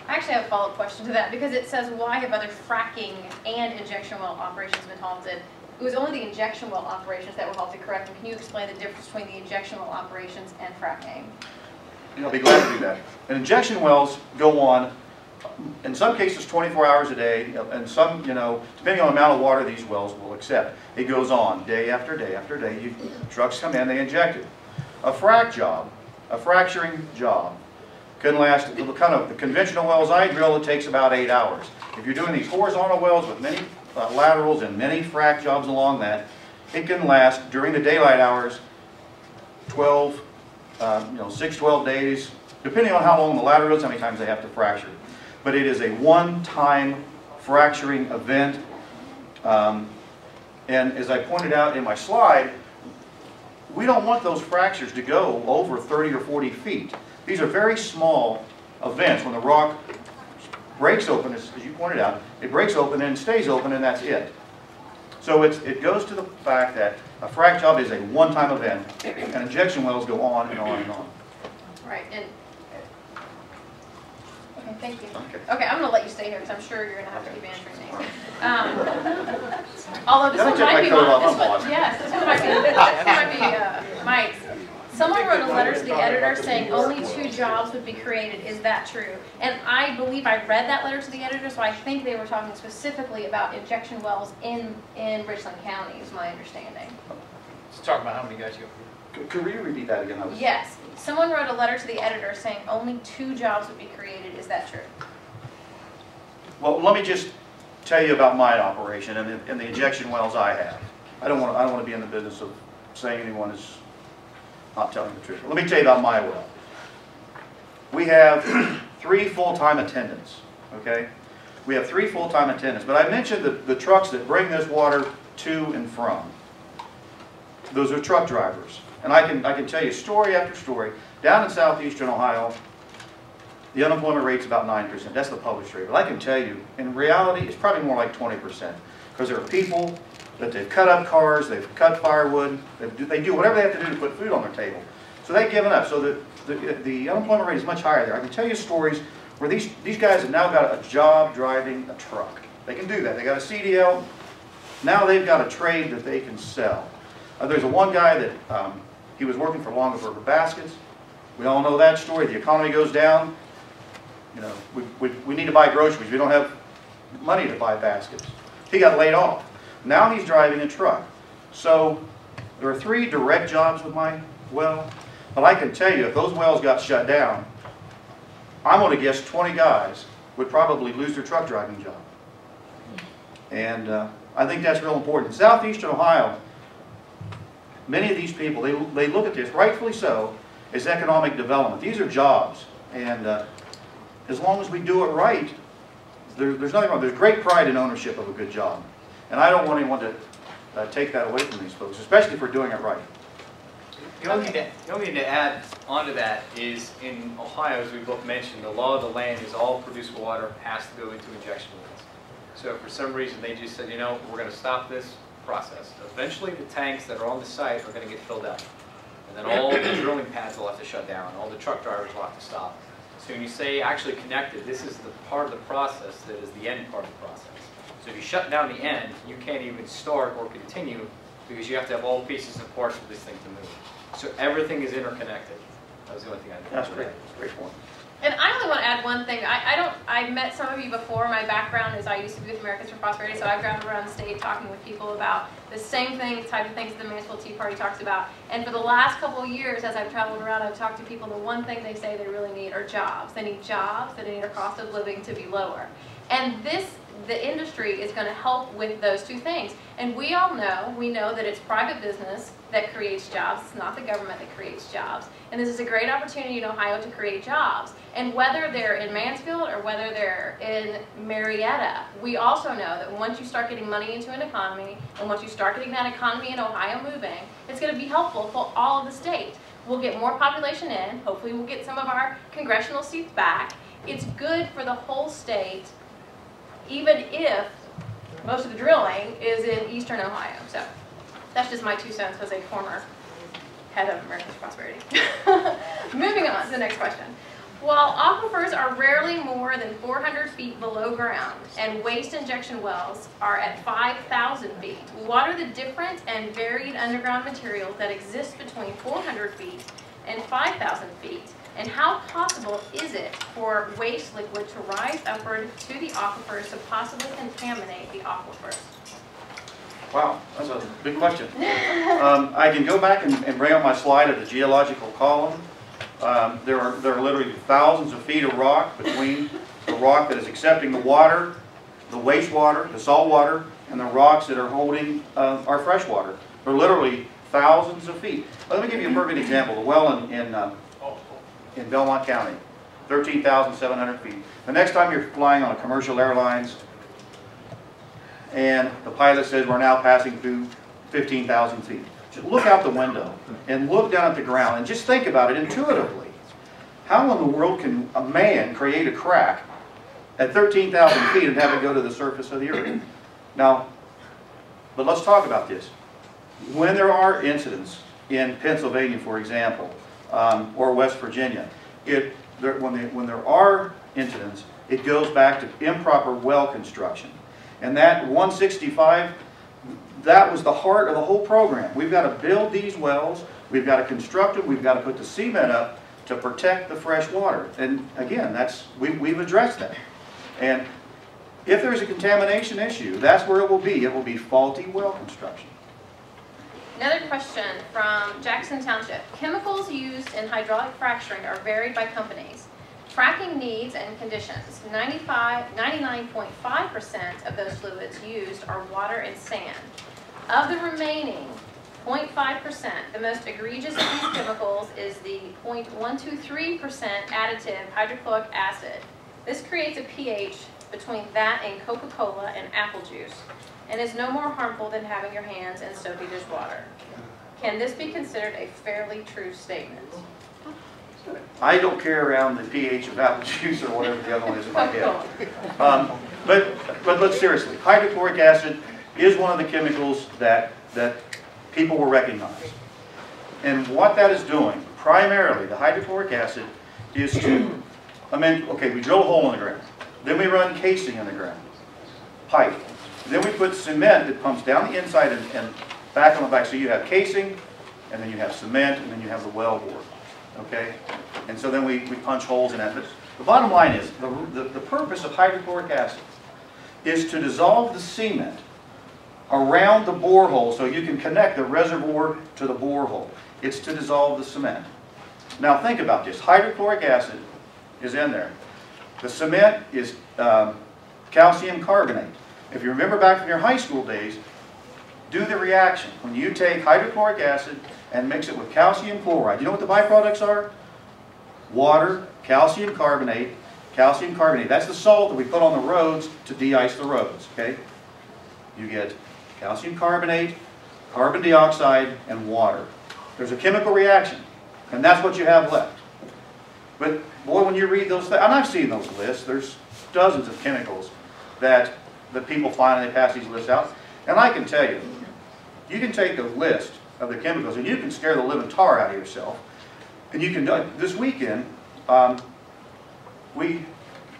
I actually have a follow-up question to that, because it says, why have other fracking and injection well operations been halted? it was only the injection well operations that were halted, correct? And can you explain the difference between the injection well operations and fracking? I'll be glad to do that. And injection wells go on, in some cases, 24 hours a day, and some, depending on the amount of water these wells will accept. It goes on day after day after day. Trucks come in, they inject it. A frac job, a fracturing job, can last, the conventional wells I drill, it takes about 8 hours. If you're doing these horizontal wells with many laterals and many frac jobs along that, it can last during the daylight hours 12, 6, 12 days, depending on how long the lateral is, how many times they have to fracture. But it is a one-time fracturing event. And as I pointed out in my slide, we don't want those fractures to go over 30 or 40 feet. These are very small events. When the rock breaks open, as you pointed out, it breaks open and stays open, and that's it. So it goes to the fact that a frac job is a one-time event, and injection wells go on and on and on. Right, and okay, thank you. Okay, I'm going to let you stay here because I'm sure you're going to have to keep answering these. Although this one might be Mike's. Someone wrote a letter to the editor saying only 2 jobs would be created. Is that true? And I believe I read that letter to the editor, so I think they were talking specifically about injection wells in Richland County, is my understanding. Let's talk about how many guys you have. Could you repeat that again? Yes. Someone wrote a letter to the editor saying only 2 jobs would be created. Is that true? Well, let me just tell you about my operation and the injection wells I have. I don't want to be in the business of saying anyone is not telling the truth. Let me tell you about my well. We have 3 full-time attendants, okay? We have 3 full-time attendants, but I mentioned the trucks that bring this water to and from. Those are truck drivers. And I can tell you story after story. Down in southeastern Ohio, the unemployment rate's about 9%. That's the published rate. But I can tell you, in reality, it's probably more like 20%. Because there are people that they've cut up cars, they've cut firewood, they do whatever they have to do to put food on their table. So they've given up. So the unemployment rate is much higher there. I can tell you stories where these guys have now got a job driving a truck. They can do that. They got a CDL. Now they've got a trade that they can sell. There's one guy that he was working for Longaberger Baskets. We all know that story. The economy goes down. We need to buy groceries. We don't have money to buy baskets. He got laid off. Now he's driving a truck. So there are 3 direct jobs with my well. But I can tell you, if those wells got shut down, I'm going to guess 20 guys would probably lose their truck driving job. And I think that's real important. In southeastern Ohio, many of these people, they look at this, rightfully so, as economic development. These are jobs. And as long as we do it right, there's nothing wrong. There's great pride in ownership of a good job. And I don't want anyone to take that away from these folks, especially if we're doing it right. The only thing to add onto that is in Ohio, as we both mentioned, the law of the land is all produced water has to go into injection wells. So if for some reason they just said, we're going to stop this process. Eventually the tanks that are on the site are going to get filled up. And then all the drilling pads will have to shut down. All the truck drivers will have to stop. So when you say actually connected, this is the part of the process that is the end part of the process. So if you shut down the end, you can't even start or continue because you have to have all pieces and parts for this thing to move. So everything is interconnected. That was the only thing I did. That's great. That's a great point. And I only want to add one thing. I've met some of you before. My background is I used to be with Americans for Prosperity, so I've traveled around the state talking with people about the same thing, type of things the Mansfield Tea Party talks about. And for the last couple of years, as I've traveled around, I've talked to people, the one thing they say they really need are jobs. They need jobs, they need their cost of living to be lower. And the industry is going to help with those 2 things. And we all know, that it's private business that creates jobs. It's not the government that creates jobs. And this is a great opportunity in Ohio to create jobs. And whether they're in Mansfield or whether they're in Marietta, we also know that once you start getting money into an economy, and once you start getting that economy in Ohio moving, it's going to be helpful for all of the state. We'll get more population in. Hopefully we'll get some of our congressional seats back. It's good for the whole state, even if most of the drilling is in eastern Ohio. So that's just my 2 cents as a former head of Americans for Prosperity. Moving on to the next question. While aquifers are rarely more than 400 feet below ground and waste injection wells are at 5,000 feet, what are the different and varied underground materials that exist between 400 feet and 5,000 feet? And how possible is it for waste liquid to rise upward to the aquifers to possibly contaminate the aquifers? Wow, that's a big question. I can go back and bring up my slide of the geological column. There are literally thousands of feet of rock between the rock that is accepting the water, the wastewater, the salt water, and the rocks that are holding our fresh water. They're literally thousands of feet. Let me give you a perfect example. The well in Belmont County, 13,700 feet. The next time you're flying on a commercial airlines and the pilot says we're now passing through 15,000 feet. Just look out the window and look down at the ground and just think about it intuitively. How in the world can a man create a crack at 13,000 feet and have it go to the surface of the earth? Now, but let's talk about this. When there are incidents in Pennsylvania, for example, or West Virginia, when there are incidents, it goes back to improper well construction. And that 165, that was the heart of the whole program. We've got to build these wells, we've got to construct them, we've got to put the cement up to protect the fresh water. And again, we've addressed that. And if there's a contamination issue, that's where it will be. It will be faulty well construction. Another question from Jackson Township. Chemicals used in hydraulic fracturing are varied by companies. Fracking needs and conditions. 99.5% of those fluids used are water and sand. Of the remaining 0.5%, the most egregious of these chemicals is the 0.123% additive hydrochloric acid. This creates a pH between that and Coca-Cola and apple juice, and is no more harmful than having your hands in soapy dishwater. Can this be considered a fairly true statement? I don't carry around the pH of apple juice or whatever the other one is in my head. But seriously, hydrochloric acid is one of the chemicals that people will recognize. And what that is doing, primarily, the hydrochloric acid is to, okay, we drill a hole in the ground. Then we run casing in the ground, pipe. Then we put cement that pumps down the inside and back on the back. So you have casing, and then you have cement, and then you have the well bore. Okay? And so then we punch holes in that. But the bottom line is, the purpose of hydrochloric acid is to dissolve the cement around the borehole so you can connect the reservoir to the borehole. It's to dissolve the cement. Now think about this. Hydrochloric acid is in there. The cement is calcium carbonate. If you remember back from your high school days, do the reaction. When you take hydrochloric acid and mix it with calcium chloride, you know what the byproducts are? Water, calcium carbonate, calcium carbonate. That's the salt that we put on the roads to de-ice the roads, okay? You get calcium carbonate, carbon dioxide, and water. There's a chemical reaction, and that's what you have left. But boy, when you read those things, and I've seen those lists, there's dozens of chemicals that people find and they pass these lists out. And I can tell you, you can take a list of the chemicals and you can scare the living tar out of yourself. And you can, this weekend, we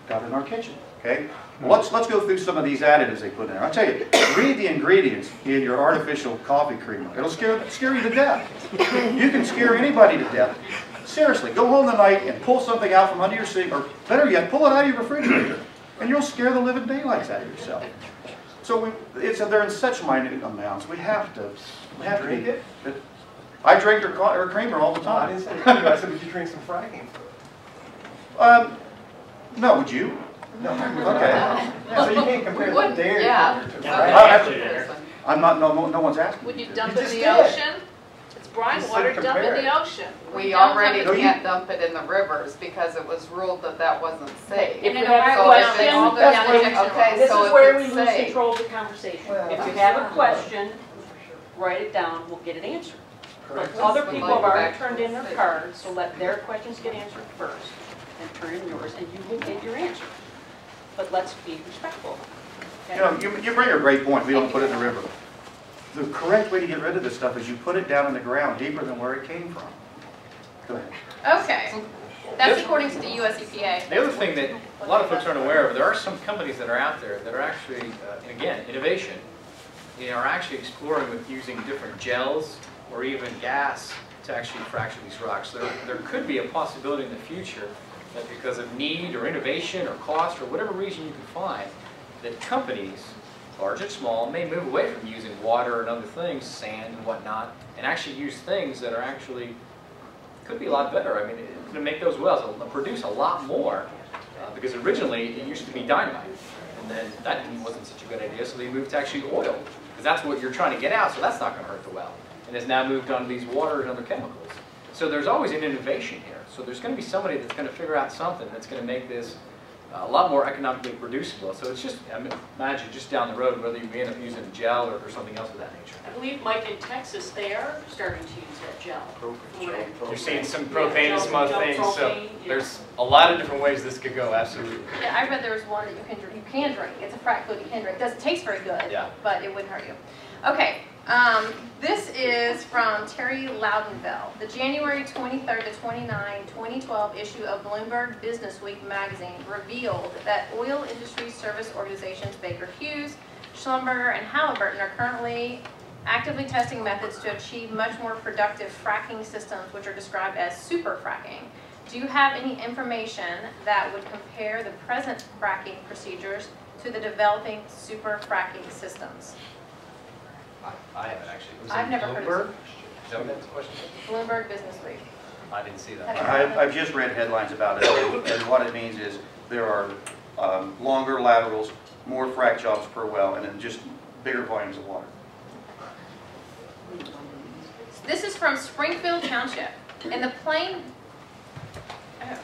got in our kitchen, okay? Well, let's go through some of these additives they put in there. I'll tell you, read the ingredients in your artificial coffee creamer. It'll scare you to death. You can scare anybody to death. Seriously, go home tonight and pull something out from under your sink, or better yet, pull it out of your refrigerator, and you'll scare the living daylights out of yourself. So they're in such minute amounts. We have to eat it. I drink her creamer all the time. I didn't say you. I said, would you drink some fracking? No, would you? No. Okay. So you can't compare the dairy yeah. to Okay. I'm not. No one's asking. Would you You dump it in just the did. ocean? It's brine Just water, said dump it in compare the ocean. We don't already have it. can't dump it in the rivers because it was ruled that that wasn't safe. And in So Ohio, if they it's- all go down that's injection okay, wells. This so is if where we it's lose safe. control of the conversation. Well, If you it's have a not. question, write it down, we'll get it answered. Correct. But other Let's people go have already back turned to in their the cards, so let their questions get answered first, and turn in yours, and you will get your answer. But let's be respectful. You know, you bring a great point. We don't put it in the river. The correct way to get rid of this stuff is you put it down in the ground deeper than where it came from. Go ahead. Okay. That's according to the US EPA. The other thing that a lot of folks aren't aware of, there are some companies that are out there that are actually, and again, innovation, are actually exploring with using different gels or even gas to actually fracture these rocks. There could be a possibility in the future that because of need or innovation or cost or whatever reason you can find, that companies, large and small, may move away from using water and other things, sand and whatnot, and actually use things that are actually, could be a lot better. I mean, it's going to make those wells produce a lot more because originally it used to be dynamite, and then that wasn't such a good idea, so they moved to actually oil, because that's what you're trying to get out, so that's not going to hurt the well, and has now moved on to these water and other chemicals. So there's always an innovation here. So there's going to be somebody that's going to figure out something that's going to make this a lot more economically producible. So it's just, I mean, imagine just down the road whether you end up using gel or something else of that nature. I believe, Mike, in Texas, they are starting to use that gel. You're seeing some propane and some other Gel things, so propane, yeah. there's a lot of different ways this could go, absolutely. Yeah, I read there was one that you can drink. It's a frac fluid you can drink. It doesn't taste very good, Yeah. but it wouldn't hurt you. Okay, this is from Terry Loudenville. The January 23rd to 29, 2012 issue of Bloomberg Businessweek magazine revealed that oil industry service organizations Baker Hughes, Schlumberger, and Halliburton are currently actively testing methods to achieve much more productive fracking systems, which are described as super fracking. Do you have any information that would compare the present fracking procedures to the developing super fracking systems? I haven't actually. Was I've it never heard of Bloomberg? it. Is that what that's the question? Bloomberg Businessweek. I didn't see that. I've just read headlines about it, and what it means is there are longer laterals, more frac jobs per well, and then just bigger volumes of water. This is from Springfield Township. In the plain, I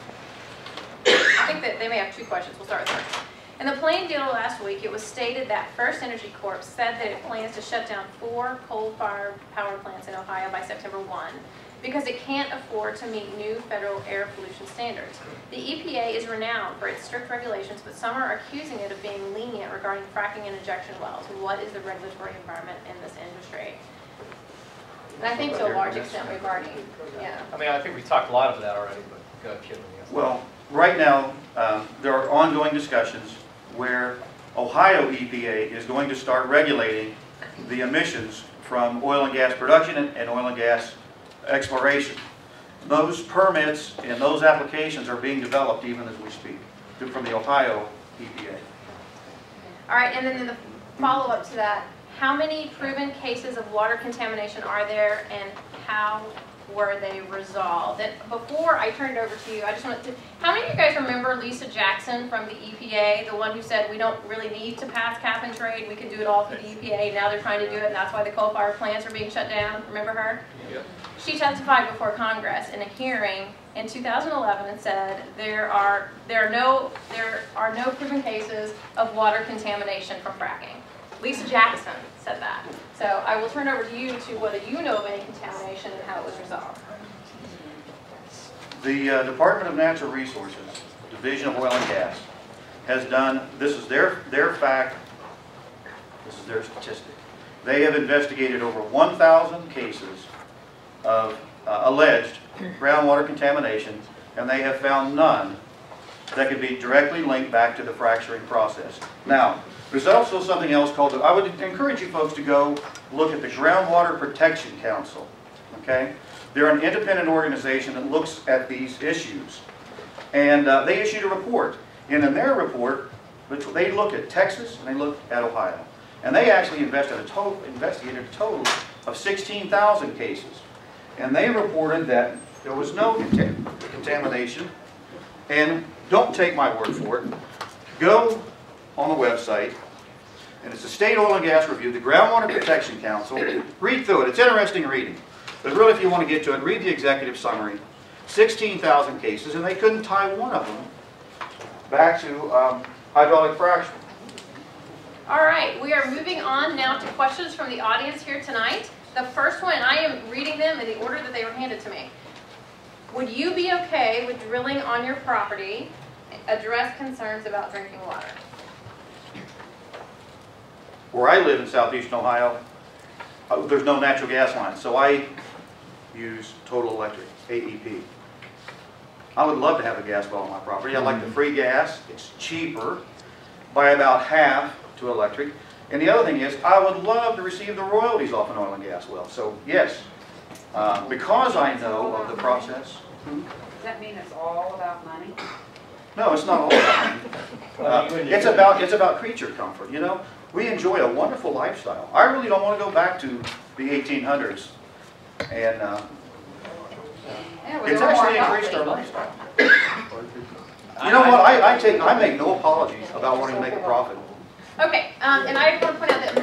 think that they may have two questions. We'll start with her. In the plain deal last week, it was stated that First Energy Corp said that it plans to shut down 4 coal-fired power plants in Ohio by September 1 because it can't afford to meet new federal air pollution standards. The EPA is renowned for its strict regulations, but some are accusing it of being lenient regarding fracking and injection wells. What is the regulatory environment in this industry? And I think to a large extent we've already, yeah. I mean, I think we talked a lot of that already, but go ahead, Kip. Well, right now, there are ongoing discussions where Ohio EPA is going to start regulating the emissions from oil and gas production and oil and gas exploration. Those permits and those applications are being developed even as we speak from the Ohio EPA. All right, and then the follow-up to that, how many proven cases of water contamination are there and how were they resolved? And before I turn it over to you, I just wanted to, how many of you guys remember Lisa Jackson from the EPA, the one who said we don't really need to pass cap and trade, we can do it all through the EPA, now they're trying to do it and that's why the coal-fired plants are being shut down, remember her? Yep. She testified before Congress in a hearing in 2011 and said there are no proven cases of water contamination from fracking. Lisa Jackson said that. So I will turn over to you to whether you know of any contamination and how it was resolved. The Department of Natural Resources, Division of Oil and Gas, has done, this is their fact, this is their statistic. They have investigated over 1,000 cases of alleged groundwater contamination, and they have found none that could be directly linked back to the fracturing process. Now, there's also something else called, I would encourage you folks to go look at the Groundwater Protection Council, okay? They're an independent organization that looks at these issues. And they issued a report. And in their report, they looked at Texas and they looked at Ohio. And they actually investigated a total of 16,000 cases. And they reported that there was no contamination. And don't take my word for it. Go on the website, and it's the State Oil and Gas Review, the Groundwater Protection Council. Read through it. It's interesting reading. But really, if you want to get to it, read the executive summary. 16,000 cases, and they couldn't tie one of them back to hydraulic fracturing. All right, we are moving on now to questions from the audience here tonight. The first one, and I am reading them in the order that they were handed to me. Would you be okay with drilling on your property? Address concerns about drinking water. Where I live in southeastern Ohio, there's no natural gas lines, so I use Total Electric, AEP. I would love to have a gas well on my property. I like the free gas. It's cheaper by about half to electric. And the other thing is, I would love to receive the royalties off an oil and gas well. So yes, because I know of the process. Does that mean it's all about money? No, it's not all about money. It's about creature comfort. You know, we enjoy a wonderful lifestyle. I really don't want to go back to the 1800s, and it's actually increased our lifestyle. You know what? I make no apologies about wanting to make a profit. Okay, and I want to point out that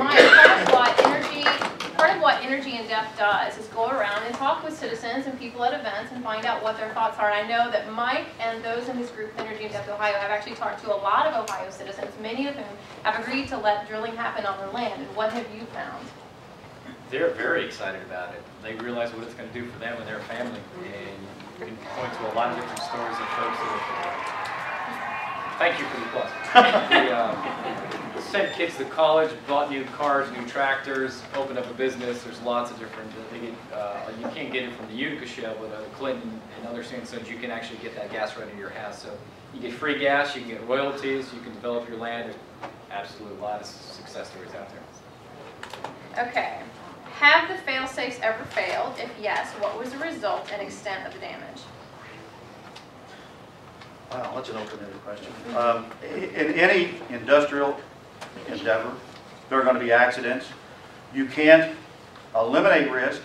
part of what Energy in Depth does is go around and talk with citizens and people at events and find out what their thoughts are. And I know that Mike and those in his group, Energy in Depth Ohio, have actually talked to a lot of Ohio citizens, many of whom have agreed to let drilling happen on their land. And what have you found? They're very excited about it. They realize what it's going to do for them and their family. And you can point to a lot of different stories of folks that thank you for the applause. They sent kids to college, bought new cars, new tractors, opened up a business. There's lots of different, you can't get it from the Utica Shell, but Clinton and other sandstones, you can actually get that gas right in your house. So you get free gas, you can get royalties, you can develop your land. There's absolutely a lot of success stories out there. Okay. Have the fail-safes ever failed? If yes, what was the result and extent of the damage? Wow, that's an open-ended question. In any industrial endeavor, there are going to be accidents. You can't eliminate risk,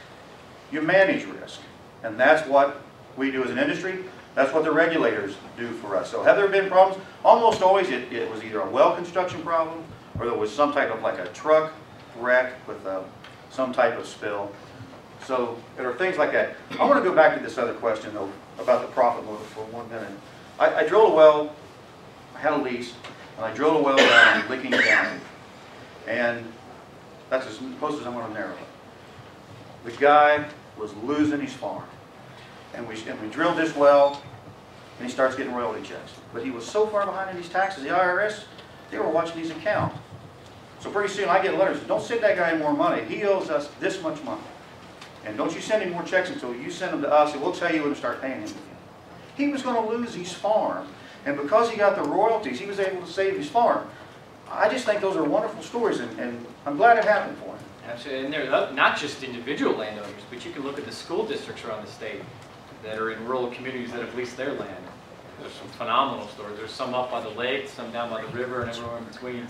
you manage risk. And that's what we do as an industry. That's what the regulators do for us. So have there been problems? Almost always it was either a well construction problem or there was some type of like a truck wreck with some type of spill. So there are things like that. I want to go back to this other question though about the profit motive for 1 minute. I drilled a well, I had a lease, and I drilled a well down in Licking County. And that's as close as I'm going to narrow it. The guy was losing his farm. And we drilled this well, and he starts getting royalty checks. But he was so far behind in his taxes, the IRS, they were watching his account. So pretty soon I get letters, don't send that guy more money. He owes us this much money. And don't you send him more checks until you send them to us, and we'll tell you when to start paying him again. He was going to lose his farm. And because he got the royalties, he was able to save his farm. I just think those are wonderful stories, and I'm glad it happened for him. Absolutely, and they're not just individual landowners, but you can look at the school districts around the state that are in rural communities that have leased their land. There's some phenomenal stories. There's some up by the lake, some down by the river, and everywhere in between.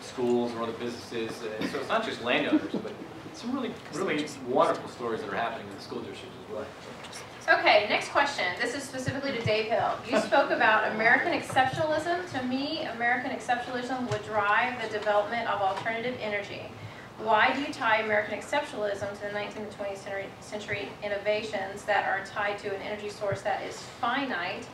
Schools or other businesses. So it's not just landowners, but some really wonderful stories that are happening in the school districts as well. Okay, next question. This is specifically to Dave Hill. You spoke about American exceptionalism. To me, American exceptionalism would drive the development of alternative energy. Why do you tie American exceptionalism to the 19th and 20th century innovations that are tied to an energy source that is finite?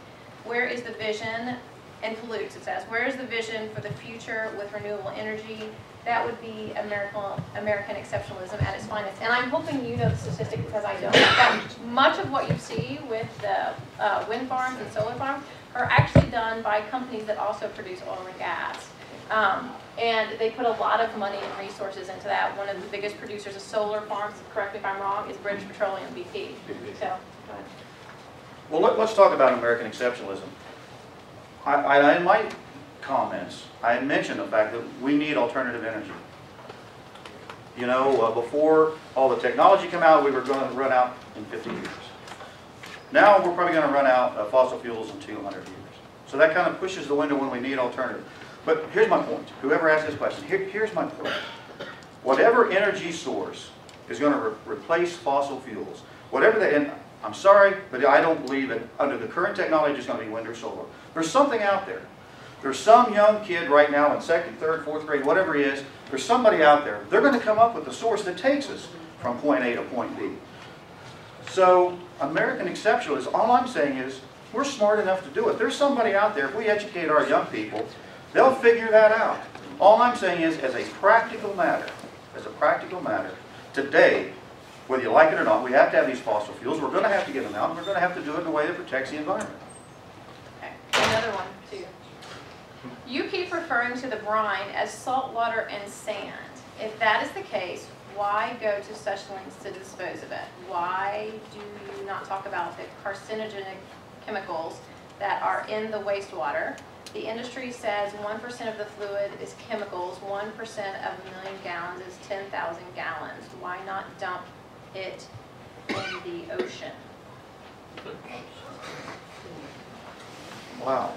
Where is the vision and pollutes, it says. Where is the vision for the future with renewable energy? That would be American exceptionalism at its finest. And I'm hoping you know the statistic because I don't. That much of what you see with the wind farms and solar farms are actually done by companies that also produce oil and gas. And they put a lot of money and resources into that. One of the biggest producers of solar farms, correct me if I'm wrong, is British Petroleum, BP. So, go ahead. Well, let's talk about American exceptionalism. In my comments, I mentioned the fact that we need alternative energy. You know, before all the technology came out, we were going to run out in 50 years. Now we're probably going to run out of fossil fuels in 200 years. So that kind of pushes the window when we need alternative. But here's my point. Whoever asked this question, here's my point. Whatever energy source is going to replace fossil fuels, whatever that, and I'm sorry, but I don't believe that under the current technology it's going to be wind or solar. There's something out there. There's some young kid right now in 2nd, 3rd, 4th grade, whatever he is, there's somebody out there. They're going to come up with a source that takes us from point A to point B. So American exceptionalism, all I'm saying is we're smart enough to do it. There's somebody out there, if we educate our young people, they'll figure that out. All I'm saying is as a practical matter, today, whether you like it or not, we have to have these fossil fuels. We're going to have to get them out, and we're going to have to do it in a way that protects the environment. Okay, another one, too. You keep referring to the brine as salt water and sand. If that is the case, why go to such lengths to dispose of it? Why do you not talk about the carcinogenic chemicals that are in the wastewater. The industry says 1% of the fluid is chemicals, 1% of a million gallons is 10,000 gallons. Why not dump it in the ocean? Wow.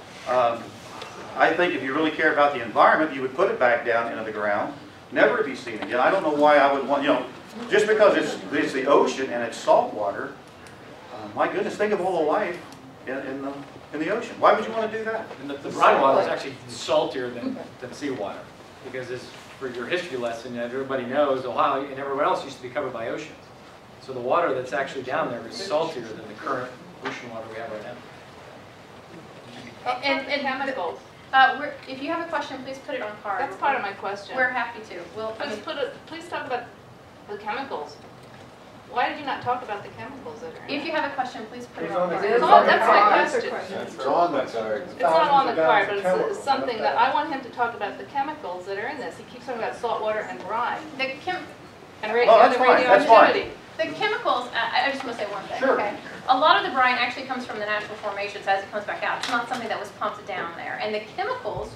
I think if you really care about the environment, you would put it back down into the ground, never to be seen again. I don't know why I would want, just because it's the ocean and it's salt water, my goodness, think of all the life in the ocean. Why would you want to do that? And the brine water is actually saltier than seawater, because it's, for your history lesson, everybody knows Ohio and everywhere else used to be covered by oceans. So the water that's actually down there is saltier than the current ocean water we have right now. And chemicals. if you have a question, please put it on card. That's part of my question. We're happy to. Please talk about the chemicals. Why did you not talk about the chemicals that are in If you have a question, please put it It's on on the- card. it's Oh, that's my question. It's on the card. It's not on the card, but Chemicals, it's something not that I want him to talk about the chemicals that are in this. He keeps talking about salt water and brine The and Oh, that's the fine, that's fine. radioactivity. The chemicals, I just want to say one thing, Sure. okay? A lot of the brine actually comes from the natural formations as it comes back out. It's not something that was pumped down there. And the chemicals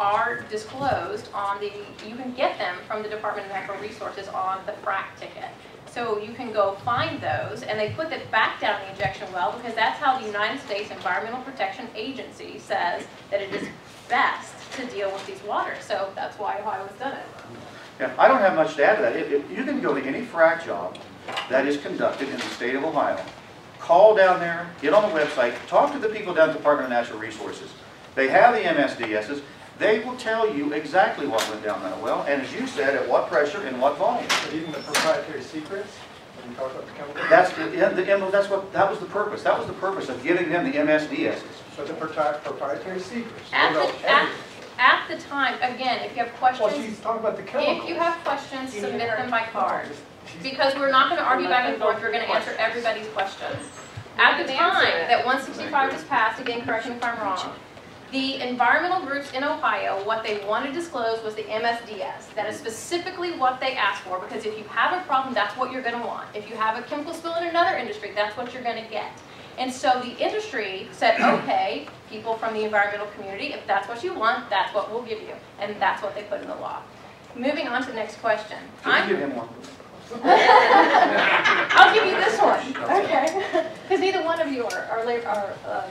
are disclosed on you can get them from the Department of Natural Resources on the frack ticket. So you can go find those, and they put it back down the injection well because that's how the United States Environmental Protection Agency says that it is best to deal with these waters. So that's why Ohio has done it. Yeah, I don't have much to add to that. You can go to any frac job that is conducted in the state of Ohio. Call down there, get on the website, talk to the people down at the Department of Natural Resources. They have the MSDSs. They will tell you exactly what went down that well, and as you said, at what pressure and what volume. But even the proprietary secrets, when you talk about the chemicals. That was the purpose. That was the purpose of giving them the MSDSs. But the proprietary secrets. At they know the, everything. at the time, again, if you have Well, questions, she's talking about the chemicals. if you have questions, submit them by card. Because we're not going to argue back and forth, we're going to answer everybody's questions. At the time that 165 was passed, again, correct me if I'm wrong, the environmental groups in Ohio, what they wanted to disclose was the MSDS. That is specifically what they asked for, because if you have a problem, that's what you're going to want. If you have a chemical spill in another industry, that's what you're going to get. And so the industry said, okay, people from the environmental community, if that's what you want, that's what we'll give you. And that's what they put in the law. Moving on to the next question. Can you give him one? I'll give you this one, okay? Because neither one of you are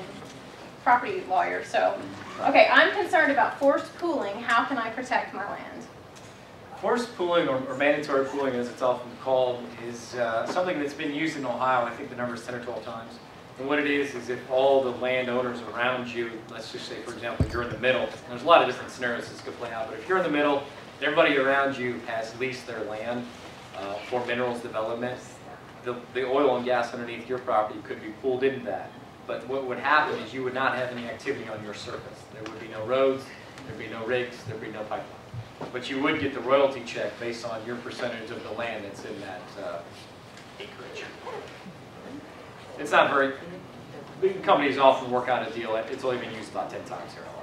property lawyers, so. Okay, I'm concerned about forced pooling. How can I protect my land? Forced pooling, or mandatory pooling as it's often called, is something that's been used in Ohio. I think the number is 10 or 12 times. And what it is if all the landowners around you, let's just say, for example, you're in the middle, and there's a lot of different scenarios this could play out, but if you're in the middle, everybody around you has leased their land for minerals development, the oil and gas underneath your property could be pooled into that. But what would happen is you would not have any activity on your surface. There would be no roads, there'd be no rigs, there'd be no pipeline. But you would get the royalty check based on your percentage of the land that's in that acreage. It's not very, big companies often work out a deal. It's only been used about 10 times here in Ohio.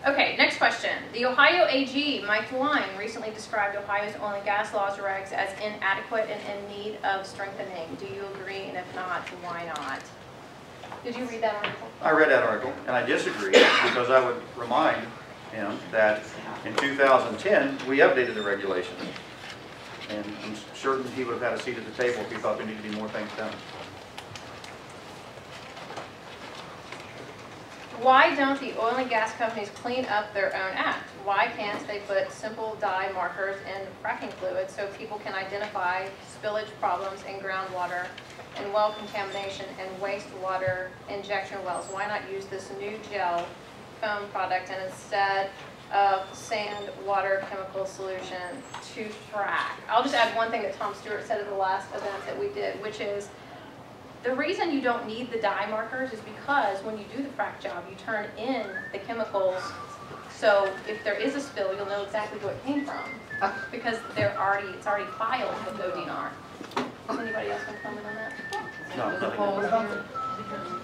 Okay, next question. The Ohio AG, Mike DeWine, recently described Ohio's oil and gas laws regs as inadequate and in need of strengthening. Do you agree? And if not, why not? Did you read that article? I read that article, and I disagree because I would remind him that in 2010, we updated the regulations. And I'm certain he would have had a seat at the table if he thought there needed to be more things done. Why don't the oil and gas companies clean up their own act? Why can't they put simple dye markers in fracking fluid so people can identify spillage problems in groundwater and well contamination and wastewater injection wells? Why not use this new gel foam product and instead of sand, water, chemical solution to frack? I'll just add one thing that Tom Stewart said at the last event that we did, which is the reason you don't need the dye markers is because when you do the frack job, you turn in the chemicals. So if there is a spill, you'll know exactly where it came from because it's already filed with ODNR. Does anybody else want to comment on that? No,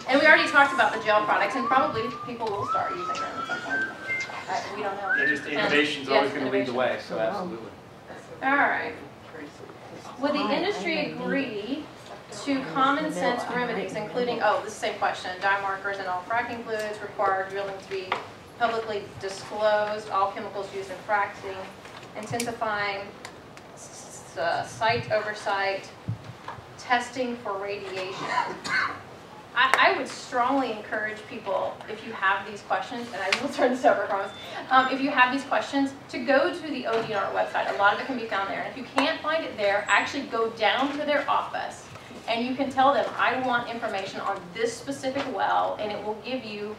And we already talked about the gel products, and probably people will start using them at some point. We don't know. Innovation's always going to lead the way, so absolutely. All right. Would the industry agree to common sense remedies, including, oh, this is the same question, dye markers and all fracking fluids require drilling to be publicly disclosed, all chemicals used in fracking, intensifying site oversight, testing for radiation. I would strongly encourage people, if you have these questions, and I will turn this over, I promise, if you have these questions, to go to the ODNR website. A lot of it can be found there. And if you can't find it there, actually go down to their office, and you can tell them, I want information on this specific well, and it will give you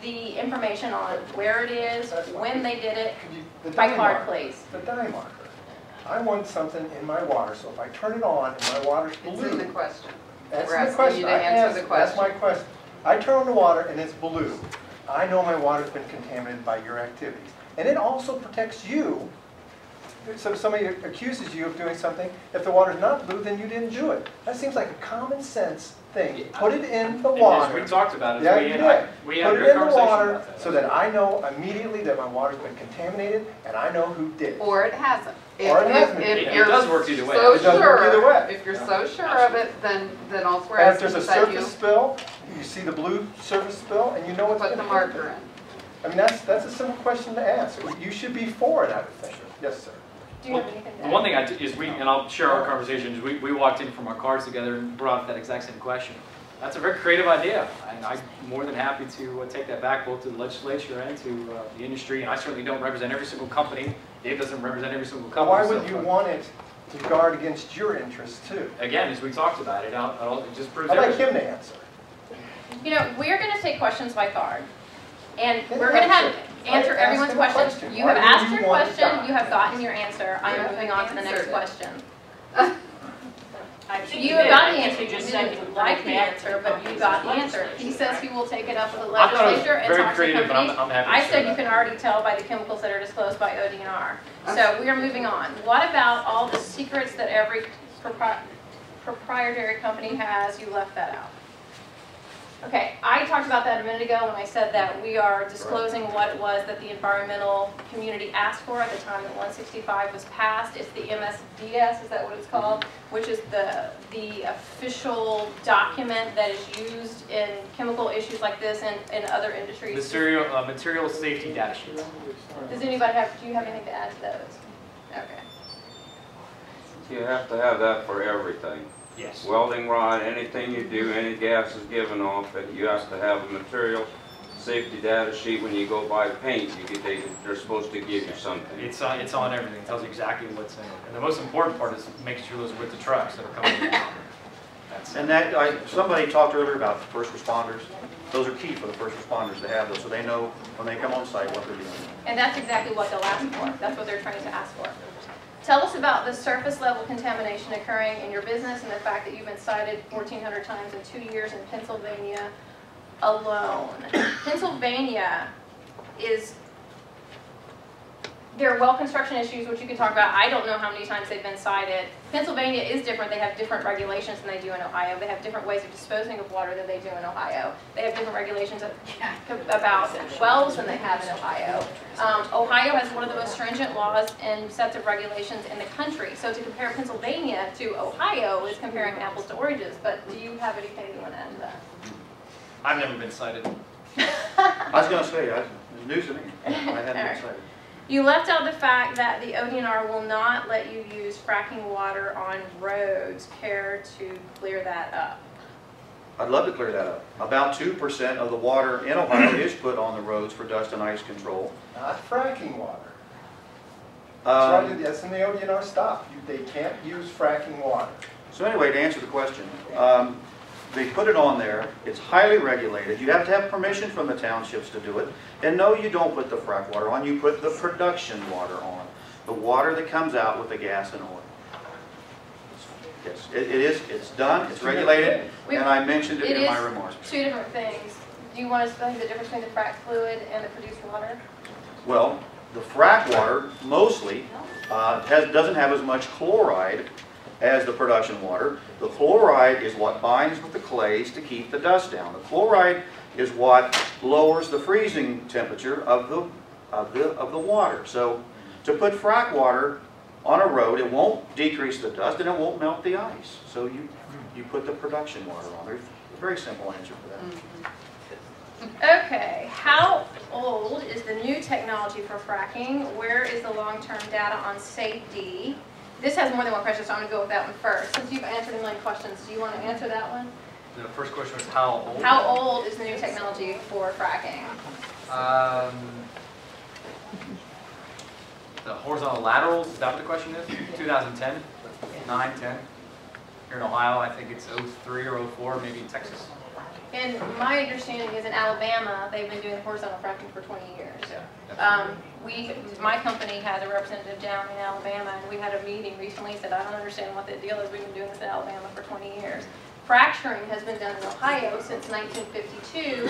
the information on where it is, when they did it, by card, please. The dye marker. I want something in my water, so if I turn it on and my water's blue. It's in the question. That's We're the asking question. you to answer the That's my question. question. I turn on the water and it's blue. I know my water's been contaminated by your activities. And it also protects you. So if somebody accuses you of doing something, if the water's not blue, then you didn't do it. That seems like a common sense thing. Put it in the And water. as we talked about it, Yeah, we you had, did. we had a Put good it in the conversation water about that. so that I know immediately that my water's been contaminated and I know who did it. Or it hasn't. Or it hasn't. If It you're does work either way. so It does work either way. If you're so sure of it, then all we're And if asking there's a is that you surface spill, you see the blue surface spill and you know what's put been the hit. marker in. I mean, that's a simple question to ask. You should be for it, I would think. Yes, sir. Do you have anything to The add? one thing is and I'll share our conversation, is we walked in from our cars together and brought up that exact same question. That's a very creative idea, and I'm more than happy to take that back both to the legislature and to the industry. And I certainly don't represent every single company. Dave doesn't represent every single company. Why would you want it to guard against your interests too? Again, as we talked about it, it just proves I'd like everything. him to answer. You know, we're going to take questions by card. And Then we're going to answer. answer Ask everyone's him a question. question. You Why have do asked you your want it question, done? you have gotten your answer. I am You moving on to the next answered it. question. I think You have got the did. answer. You You just said didn't you like the back answer, to but you got the answer. He legislature, says right? he will take it up with the I thought it was legislature and very talk to creative, but companies. I'm happy to I share said you that. can already tell by the chemicals that are disclosed by ODNR. So we are moving on. What about all the secrets that every proprietary company has? You left that out. Okay, I talked about that a minute ago when I said that we are disclosing what it was that the environmental community asked for at the time that 165 was passed. It's the MSDS, is that what it's called? Which is the official document that is used in chemical issues like this and in other industries. Material safety data sheets. Does anybody do you have anything to add to those? Okay. You have to have that for everything. Yes. Welding rod, anything you do, any gas is given off, and you have to have a material safety data sheet. When you go buy paint, they're supposed to give you something. It's on everything. It tells you exactly what's in it. And the most important part is making sure those are with the trucks that are coming in. That's And that, somebody talked earlier about first responders. Those are key for the first responders to have those, so they know when they come on site what they're doing. And that's exactly what they'll ask for. That's what they're trying to ask for. Tell us about the surface level contamination occurring in your business and the fact that you've been cited 1,400 times in 2 years in Pennsylvania alone. Pennsylvania there are well construction issues, which you can talk about. I don't know how many times they've been cited. Pennsylvania is different. They have different regulations than they do in Ohio. They have different ways of disposing of water than they do in Ohio. They have different regulations about wells than they have in Ohio. Ohio has one of the most stringent laws and sets of regulations in the country. So to compare Pennsylvania to Ohio is comparing apples to oranges. But do you have anything you want to add to that? I've never been cited. I was going to say, it's news to me. I hadn't been excited. You left out the fact that the ODNR will not let you use fracking water on roads. Care to clear that up? I'd love to clear that up. About 2% of the water in Ohio is put on the roads for dust and ice control. Not fracking water. That's in the ODNR stop. They can't use fracking water. So anyway, to answer the question, they put it on there. It's highly regulated. You have to have permission from the townships to do it. And no, you don't put the frack water on. You put the production water on. The water that comes out with the gas and oil. Yes, it's done. It's regulated. And I mentioned it in my remarks. Two different things. Do you want to explain the difference between the frack fluid and the produced water? Well, the frack water mostly doesn't have as much chloride as the production water. The chloride is what binds with the clays to keep the dust down. The chloride is what lowers the freezing temperature of the water. So to put frack water on a road, it won't decrease the dust and it won't melt the ice. So you put the production water on. There's a very simple answer for that. Okay, how old is the new technology for fracking? Where is the long-term data on safety? This has more than one question, so I'm going to go with that one first. Since you've answered a million questions, do you want to answer that one? The first question was how old? How old is the new technology for fracking? The horizontal laterals, is that what the question is? 2010, 9, 10. Here in Ohio, I think it's 03 or 04, maybe in Texas. And my understanding is in Alabama, they've been doing horizontal fracking for 20 years. Yeah, My company has a representative down in Alabama, and we had a meeting recently. He said, I don't understand what the deal is. We've been doing this in Alabama for 20 years. Fracturing has been done in Ohio since 1952,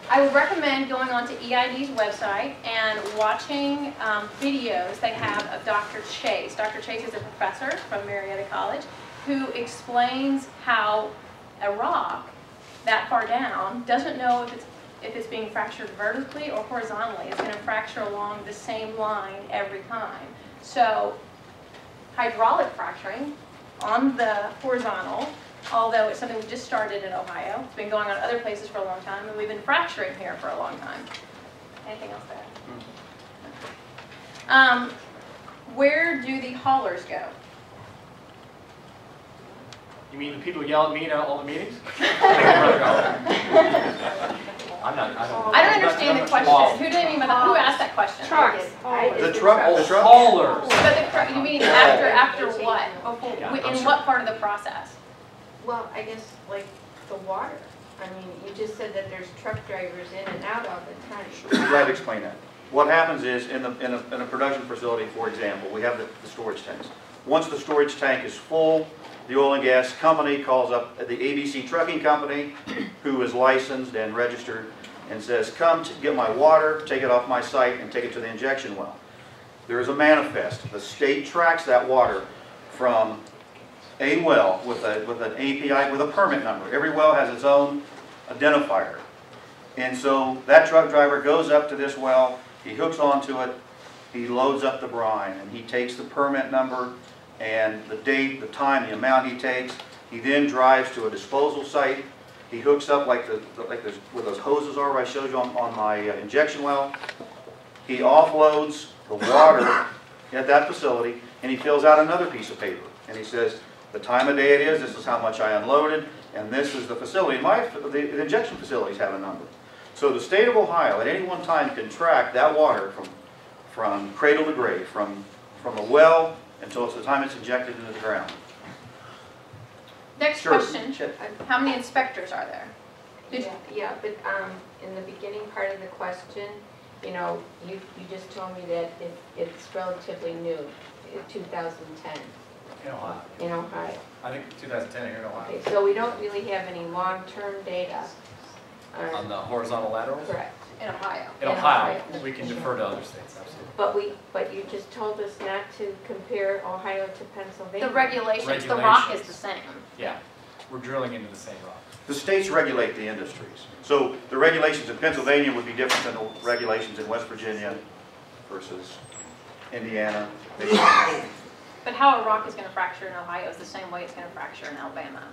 I would recommend going onto EID's website and watching videos they have of Dr. Chase. Dr. Chase is a professor from Marietta College who explains how a rock that far down doesn't know if it's being fractured vertically or horizontally. It's going to fracture along the same line every time. So hydraulic fracturing on the horizontal, although it's something we just started in Ohio. It's been going on other places for a long time, and we've been fracturing here for a long time. Anything else there? Where do the haulers go? You mean the people who yell at me at all the meetings? I don't understand the question. Who did I mean by that? Who asked that question? Trucks. The truck. Haulers. But you mean after what? In what part of the process? Well, I guess like the water. I mean, you just said that there's truck drivers in and out all the time. I'm glad to explain that. What happens is in a production facility, for example, we have the storage tanks. Once the storage tank is full, the oil and gas company calls up the ABC trucking company, who is licensed and registered, and says, come get my water, take it off my site, and take it to the injection well. There is a manifest. The state tracks that water from a well with an API, with a permit number. Every well has its own identifier. And so that truck driver goes up to this well, he hooks onto it, he loads up the brine, and he takes the permit number and the date, the time, the amount he takes. He then drives to a disposal site. He hooks up like where those hoses are, where I showed you on my injection well. He offloads the water at that facility, and he fills out another piece of paper. And he says, the time of day it is, this is how much I unloaded, and this is the facility. The injection facilities have a number. So the state of Ohio at any one time can track that water from cradle to grave, from a well until it's the time it's injected into the ground. Next question. How many inspectors are there? Yeah, but in the beginning part of the question, you know, you just told me that it's relatively new, 2010. In Ohio. In Ohio. I think 2010 here in Ohio. Okay, so we don't really have any long-term data. On the horizontal laterals? Correct. In Ohio. In Ohio, we can defer to other states, absolutely. But you just told us not to compare Ohio to Pennsylvania. The regulations, the rock is the same. Yeah, we're drilling into the same rock. The states regulate the industries. So the regulations in Pennsylvania would be different than the regulations in West Virginia versus Indiana. But how a rock is going to fracture in Ohio is the same way it's going to fracture in Alabama.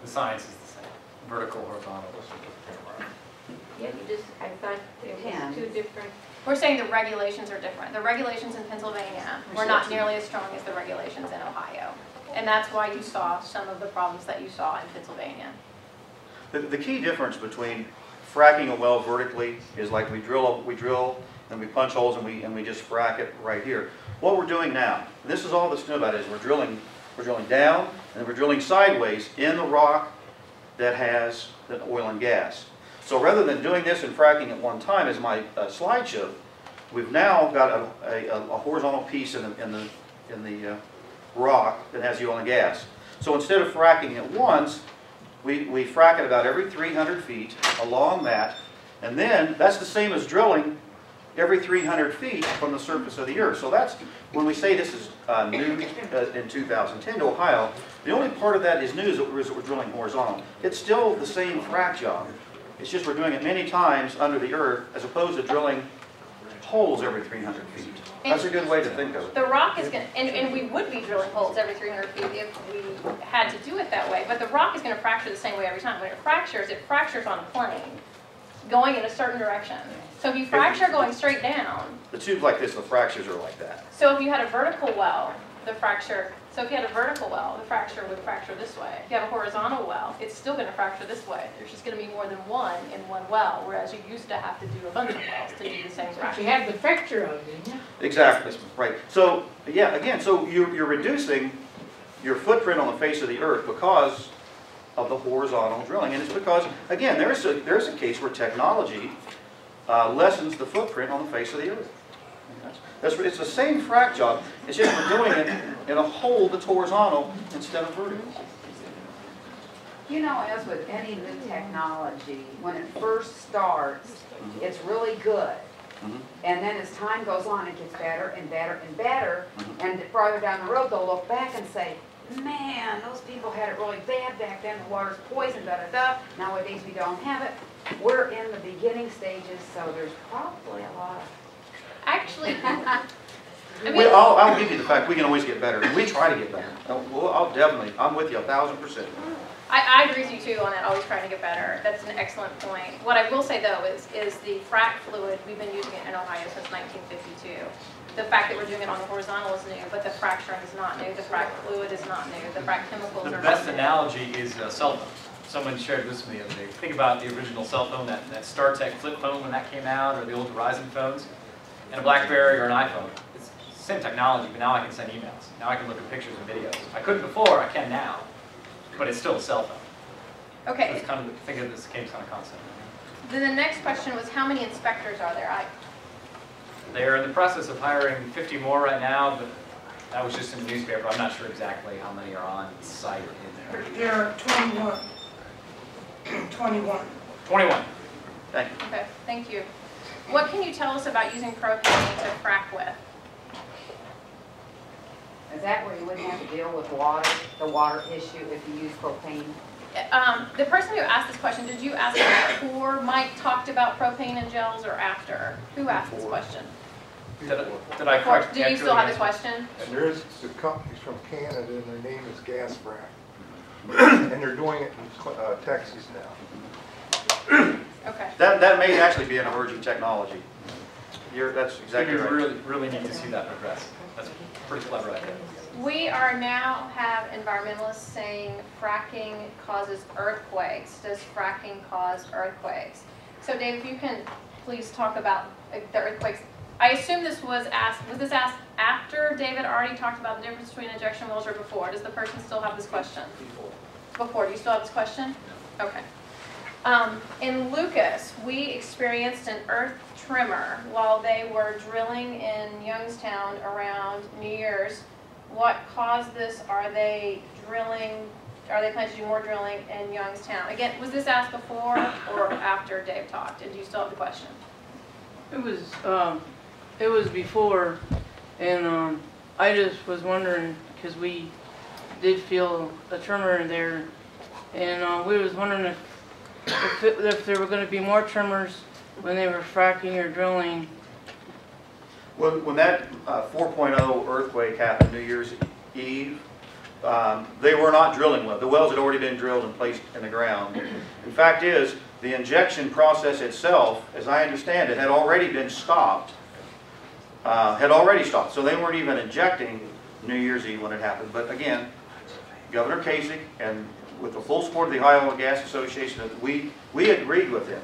The science is the same. Vertical, horizontal. Yeah, I thought it was two different. We're saying the regulations are different. The regulations in Pennsylvania were not nearly as strong as the regulations in Ohio. And that's why you saw some of the problems that you saw in Pennsylvania. The key difference between fracking a well vertically is like we drill and we punch holes and we just frack it right here. What we're doing now, and this is all that's new about it, is we're drilling down and we're drilling sideways in the rock that has the oil and gas. So rather than doing this and fracking at one time, as my slide showed, we've now got a horizontal piece in the rock that has the oil and gas. So instead of fracking at once, we frack it about every 300 feet along that, and then that's the same as drilling every 300 feet from the surface of the earth. So that's, when we say this is new in 2010 to Ohio, the only part of that is new is that we're drilling horizontal. It's still the same frack job. It's just we're doing it many times under the earth as opposed to drilling holes every 300 feet. That's a good way to think of it. The rock is going to, and we would be drilling holes every 300 feet if we had to do it that way, but the rock is going to fracture the same way every time. When it fractures on a plane, going in a certain direction. So if you fracture going straight down. The tubes like this, the fractures are like that. So if you had a vertical well, the fracture would fracture this way. If you have a horizontal well, it's still going to fracture this way. There's just going to be more than one in one well, whereas you used to have to do a bunch of wells to do the same fracture. You had the fracture of it, didn't you? Exactly, right. So, yeah, again, so you're reducing your footprint on the face of the earth because of the horizontal drilling. And it's because, again, there's a case where technology lessens the footprint on the face of the earth. It's the same frac job, it's just we're doing it in a hole that's horizontal instead of vertical. You know, as with any new technology, when it first starts, it's really good. And then as time goes on, it gets better and better and better. And farther down the road, they'll look back and say, man, those people had it really bad back then. The water's poisoned, da-da-da. Nowadays, we don't have it. We're in the beginning stages, so there's probably a lot of... Actually, I mean, Well, I'll give you the fact we can always get better, and we try to get better. I'm with you 1,000%. I agree with you too on that, always trying to get better. That's an excellent point. What I will say though is the frac fluid, we've been using it in Ohio since 1952. The fact that we're doing it on the horizontal is new, but the fracturing is not new. The frac fluid is not new. The frac chemicals are not new. The best analogy is a cell phone. Someone shared this with me the other day. Think about the original cell phone, that StarTech flip phone when that came out, or the old Verizon phones, and a BlackBerry or an iPhone. It's the same technology, but now I can send emails. Now I can look at pictures and videos. I couldn't before, I can now. But it's still a cell phone. Okay. So it's kind of, think of this same kind of concept. Then the next question was, how many inspectors are there? They're in the process of hiring 50 more right now, but that was just in the newspaper. I'm not sure exactly how many are on site in there. There are 21. 21. 21. Thank you. Okay, thank you. What can you tell us about using propane to frac with? Is that where you wouldn't have to deal with water, the water issue, if you use propane? The person who asked this question, did you ask it before Mike talked about propane and gels or after? Who asked this question? Did I correct? Do you still have the question? And there's the companies from Canada, and their name is Gas Frac. And they're doing it in Texas now. Okay. That may actually be an emerging technology. That's exactly right. We really need to see that progress. That's pretty clever idea. We are now have environmentalists saying fracking causes earthquakes. Does fracking cause earthquakes? So Dave, if you can please talk about the earthquakes. I assume this was this asked after David already talked about the difference between injection wells or before? Does the person still have this question? Before. Do you still have this question? Okay. In Lucas, we experienced an earth tremor while they were drilling in Youngstown around New Year's. What caused this? Are they planning to do more drilling in Youngstown? Again, was this asked before or after Dave talked? And do you still have the question? It was before, and I just was wondering, because we did feel a tremor there, and we was wondering if there were going to be more tremors when they were fracking or drilling. When that 4.0 earthquake happened New Year's Eve, they were not drilling well. The wells had already been drilled and placed in the ground. The fact is, the injection process itself, as I understand it, had already been stopped. So they weren't even injecting New Year's Eve when it happened. But again, Governor Kasich, and with the full support of the Ohio Gas Association, we agreed with him.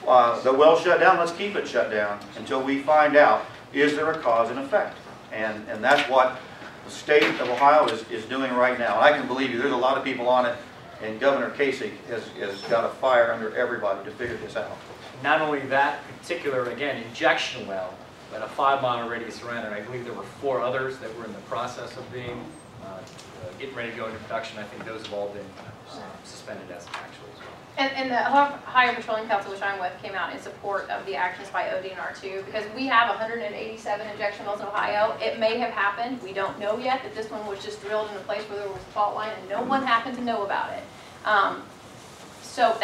The well shut down, let's keep it shut down until we find out, is there a cause and effect? And that's what the state of Ohio is doing right now. And I can believe you, there's a lot of people on it, and Governor Kasich has got a fire under everybody to figure this out. Not only that particular, again, injection well, but a 5-mile radius around it. I believe there were 4 others that were in the process of being getting ready to go into production. I think those have all been suspended as of actual as well. And the Ohio Petroleum Council, which I'm with, came out in support of the actions by ODNR2 because we have 187 injection wells in Ohio. It may have happened. We don't know yet that this one was just drilled in a place where there was a fault line and no one happened to know about it. So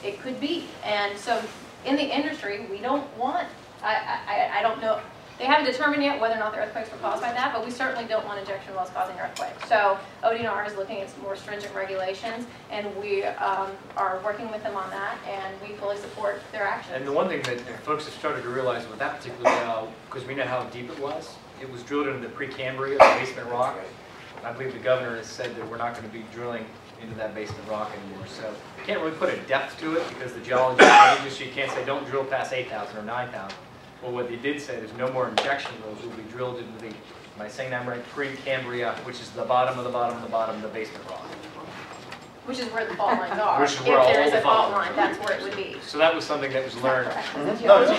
it could be. And so in the industry, we don't want I don't know. They haven't determined yet whether or not the earthquakes were caused by that, but we certainly don't want injection wells causing earthquakes. So ODNR is looking at some more stringent regulations, and we are working with them on that, and we fully support their actions. And the one thing that folks have started to realize with that particular well, because we know how deep it was drilled into the Precambrian, the basement rock. I believe the governor has said that we're not going to be drilling into that basement rock anymore. So you can't really put a depth to it because the geology changes. You can't say don't drill past 8,000 or 9,000. Well, what they did say is no more injection wells will be drilled into the, am I saying that right, Precambria, which is the bottom of the bottom of the bottom of the basement rock. Which is where the fault lines are. Which is where if there all is the a fault fault line, that's where it would be. So that was something that was learned. No, yeah.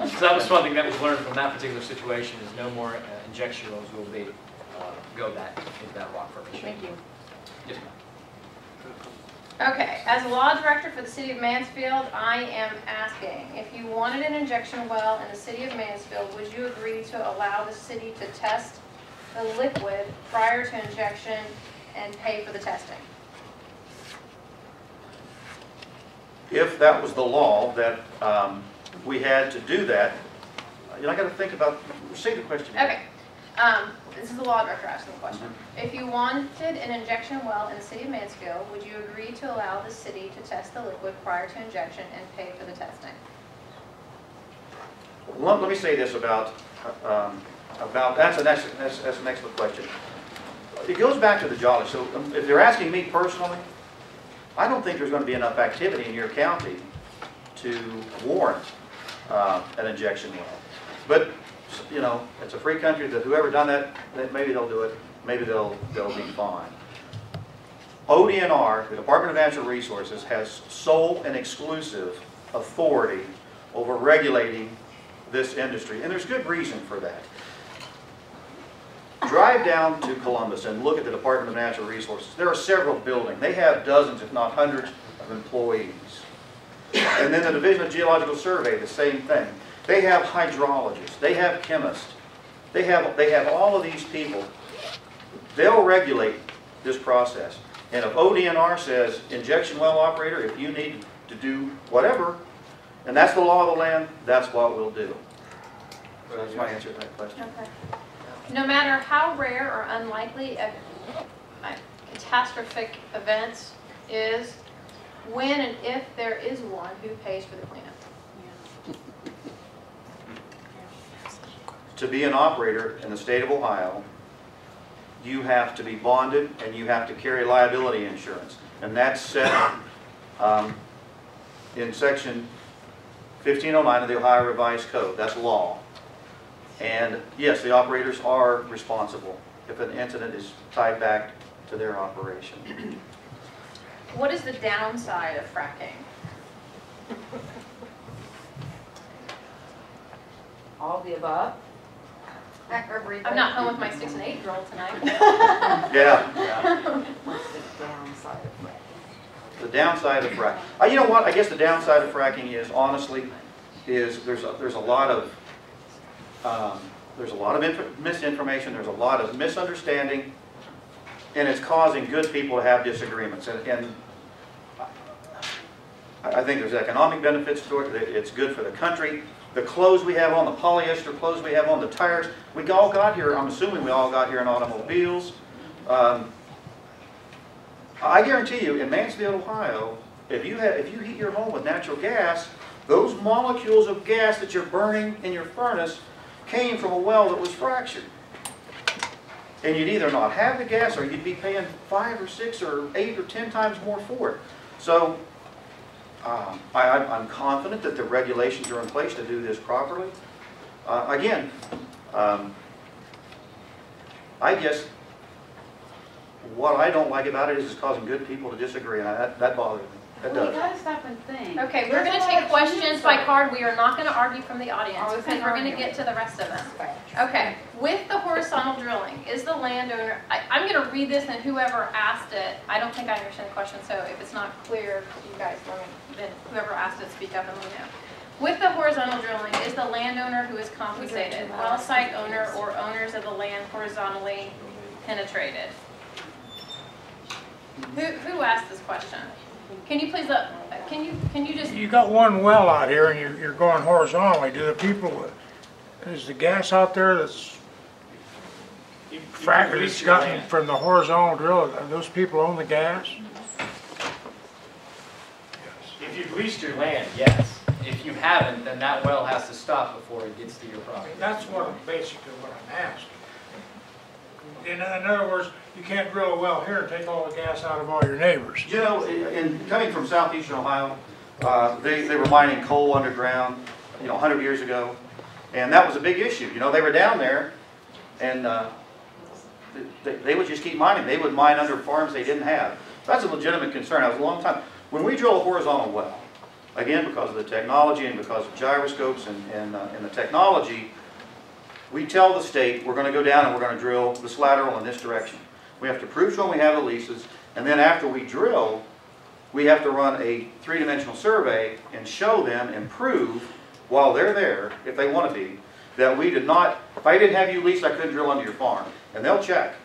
So that was something that was learned from that particular situation is no more injection wells will be go that into that rock formation. Thank you. Yes, ma'am. Okay, as a law director for the city of Mansfield, I am asking, if you wanted an injection well in the city of Mansfield, would you agree to allow the city to test the liquid prior to injection and pay for the testing? If that was the law that we had to do that, you know, I got to think about, say the question. Okay. This is the law director asking the question. If you wanted an injection well in the city of Mansfield, would you agree to allow the city to test the liquid prior to injection and pay for the testing? Let me say this about that's an excellent question. It goes back to the geology. So if they're asking me personally, I don't think there's going to be enough activity in your county to warrant an injection well. But you know, it's a free country. That whoever done that, maybe they'll do it. Maybe they'll be fine. ODNR, the Department of Natural Resources, has sole and exclusive authority over regulating this industry, and there's good reason for that. Drive down to Columbus and look at the Department of Natural Resources. There are several buildings. They have dozens, if not hundreds, of employees. And then the Division of Geological Survey, the same thing. They have hydrologists. They have chemists. They have all of these people. They'll regulate this process. And if ODNR says, injection well operator, if you need to do whatever, and that's the law of the land, that's what we'll do. So that's my answer to that question. Okay. No matter how rare or unlikely a catastrophic event is, when and if there is one, who pays for the cleanup? To be an operator in the state of Ohio, you have to be bonded and you have to carry liability insurance. And that's set in section 1509 of the Ohio Revised Code. That's law. And yes, the operators are responsible if an incident is tied back to their operation. What is the downside of fracking? All the above? I'm not home with my 6 and 8-year-old tonight. Yeah. What's the downside of fracking? The downside of fracking. You know what? I guess the downside of fracking is, honestly, is there's a lot of misinformation. There's a lot of misunderstanding, and it's causing good people to have disagreements. And I think there's economic benefits to it. It's good for the country. The clothes we have on, the polyester clothes we have on, the tires, we all got here, I'm assuming we all got here in automobiles. I guarantee you, in Mansfield, Ohio, if you heat your home with natural gas, those molecules of gas that you're burning in your furnace came from a well that was fractured. And you'd either not have the gas or you'd be paying 5 or 6 or 8 or 10 times more for it. So I'm confident that the regulations are in place to do this properly. Again, I guess what I don't like about it is it's causing good people to disagree, and that bothers me. That Well, does. you gotta stop and think. Okay, we're going to take questions by card. We are not going to argue from the audience Oh, because we're going to get to the rest of them. Okay, with the horizontal drilling, is the landowner, I'm going to read this and whoever asked it, I don't think I understand the question, so if it's not clear, you guys, then whoever asked it, speak up and let me know. With the horizontal drilling, is the landowner who is compensated, well site owner or owners of the land horizontally penetrated? Who asked this question? Can you please, can you just, You got one well out here and you're going horizontally. Do the people, is the gas out there that's fracking that's gotten from the horizontal drill, those people own the gas? If you've leased your land, yes. If you haven't, then that well has to stop before it gets to your property. That's basically what I'm asking. In other words, you can't drill a well here and take all the gas out of all your neighbors. You know, in coming from southeastern Ohio, they were mining coal underground, 100 years ago, and that was a big issue. They were down there, and they would just keep mining. They would mine under farms they didn't have. That's a legitimate concern. That was a long time. When we drill a horizontal well, again, because of the technology and because of gyroscopes and the technology, we tell the state we're going to go down and we're going to drill this lateral in this direction. We have to prove to them we have the leases, and then after we drill, we have to run a three-dimensional survey and show them and prove, while they're there, if they want to be, that we did not, if I didn't have you leased, I couldn't drill under your farm. And they'll check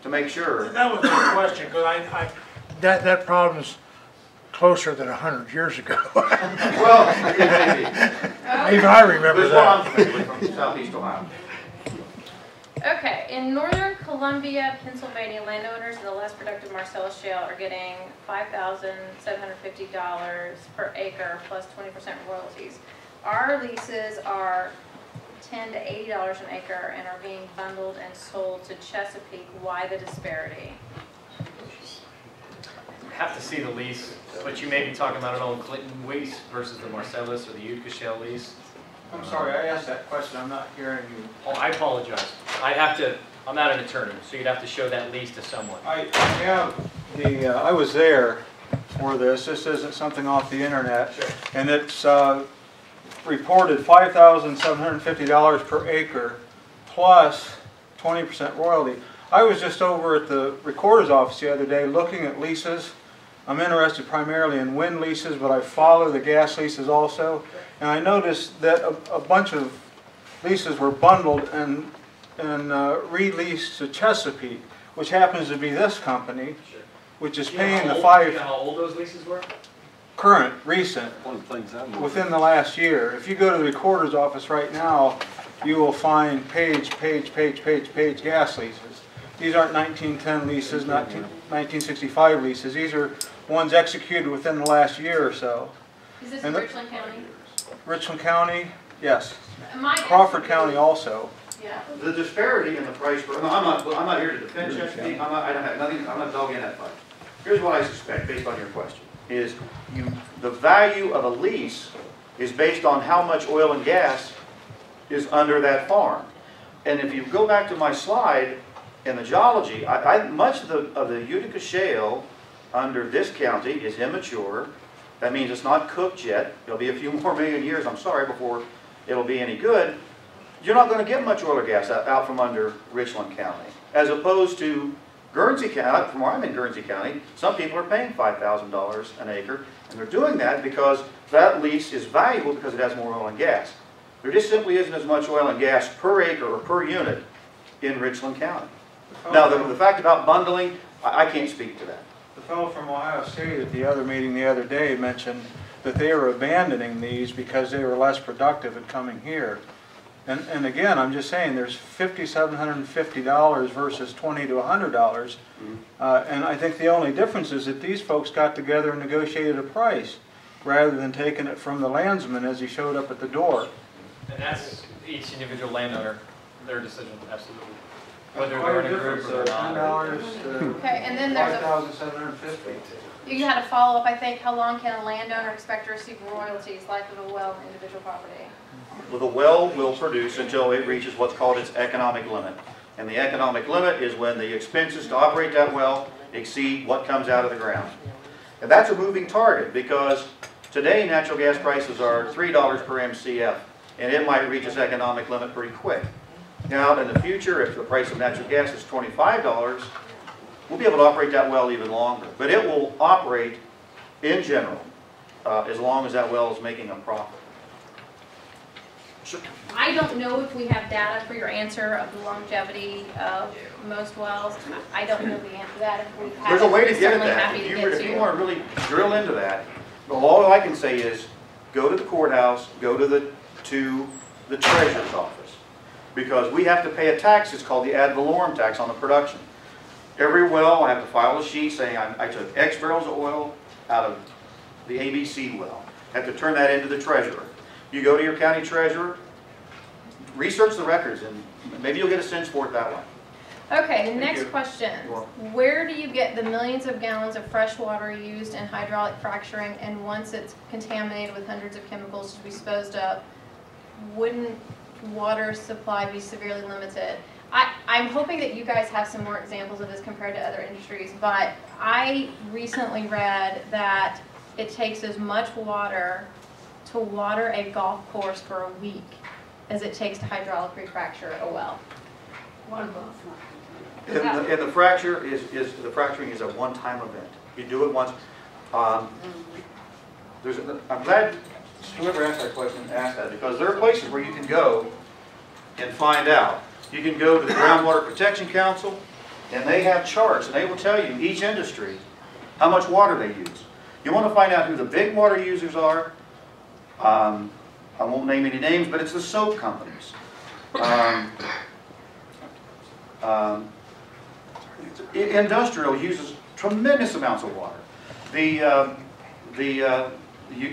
to make sure. That was my question, because that problem's closer than 100 years ago. Well, it may be. Even I remember There's that. one I'm familiar with from southeast Ohio. okay, in northern Columbia, Pennsylvania, landowners in the less productive Marcellus Shale are getting $5,750 per acre plus 20% royalties. Our leases are $10 to $80 an acre and are being bundled and sold to Chesapeake. Why the disparity? Have to see the lease, but you may be talking about an old Clinton lease versus the Marcellus or the Utica Shale lease. I'm sorry, I asked that question. I'm not hearing you. Oh, I apologize. I'm not an attorney, so you'd have to show that lease to someone. I was there for this. This isn't something off the internet. Sure. And it's reported $5,750 per acre plus 20% royalty. I was just over at the recorder's office the other day looking at leases. I'm interested primarily in wind leases, but I follow the gas leases also. And I noticed that a bunch of leases were bundled and released to Chesapeake, which happens to be this company, which is paying the You know how old those leases were? current, recent, within the last year. If you go to the recorder's office right now, you will find page gas leases. These aren't 1910 leases, not 1965 leases. These are ones executed within the last year or so. Is this in Richland County? Richland County, yes. My Crawford County also. Yeah. The disparity in the price per, I'm not here to defend Chesapeake. I don't have nothing. I'm not dogging that fight. Here's what I suspect, based on your question, is the value of a lease is based on how much oil and gas is under that farm. And if you go back to my slide in the geology, much of the Utica Shale under this county is immature. That means it's not cooked yet. It'll be a few more million years, I'm sorry, before it'll be any good. You're not going to get much oil or gas out from under Richland County. As opposed to Guernsey County, from where I'm in Guernsey County, some people are paying $5,000 an acre, and they're doing that because that lease is valuable because it has more oil and gas. There just simply isn't as much oil and gas per acre or per unit in Richland County. Now, the fact about bundling, I can't speak to that. The fellow from Ohio State at the other meeting the other day mentioned that they were abandoning these because they were less productive at coming here. And again, I'm just saying there's $5,750 versus $20 to $100. And I think the only difference is that these folks got together and negotiated a price rather than taking it from the landsman as he showed up at the door. And that's each individual landowner, their decision, absolutely. Whether they're in a group or not. Okay, and then there's $5,750. you had a follow-up, I think. How long can a landowner expect to receive royalties, life of a well, individual property? Well, the well will produce until it reaches what's called its economic limit. And the economic limit is when the expenses to operate that well exceed what comes out of the ground. And that's a moving target because today natural gas prices are $3 per MCF, and it might reach its economic limit pretty quick. Now, in the future, if the price of natural gas is $25, we'll be able to operate that well even longer. But it will operate, in general, as long as that well is making a profit. Sure. I don't know if we have data for your answer of the longevity of most wells. I don't know the answer to that. If we have There's a way to we're get at certainly that. happy to get If to you want to really drill into that, all I can say is go to the courthouse, go to the treasurer's office, because we have to pay a tax. It's called the ad valorem tax on the production. Every well, I have to file a sheet saying I took X barrels of oil out of the ABC well. I have to turn that into the treasurer. You go to your county treasurer, research the records, and maybe you'll get a sense for it that way. Okay, the next you. question. You're welcome. Where do you get the millions of gallons of fresh water used in hydraulic fracturing, and once it's contaminated with hundreds of chemicals to be disposed of, wouldn't water supply be severely limited? I'm hoping that you guys have some more examples of this compared to other industries, but I recently read that it takes as much water to water a golf course for a week as it takes to hydraulically fracture a well. And the fracturing is a one-time event. You do it once. I'm glad whoever asked that question asked that, because there are places where you can go and find out. You can go to the Groundwater Protection Council, and they have charts, and they will tell you, each industry, how much water they use. You want to find out who the big water users are. I won't name any names, but it's the soap companies. Industrial uses tremendous amounts of water.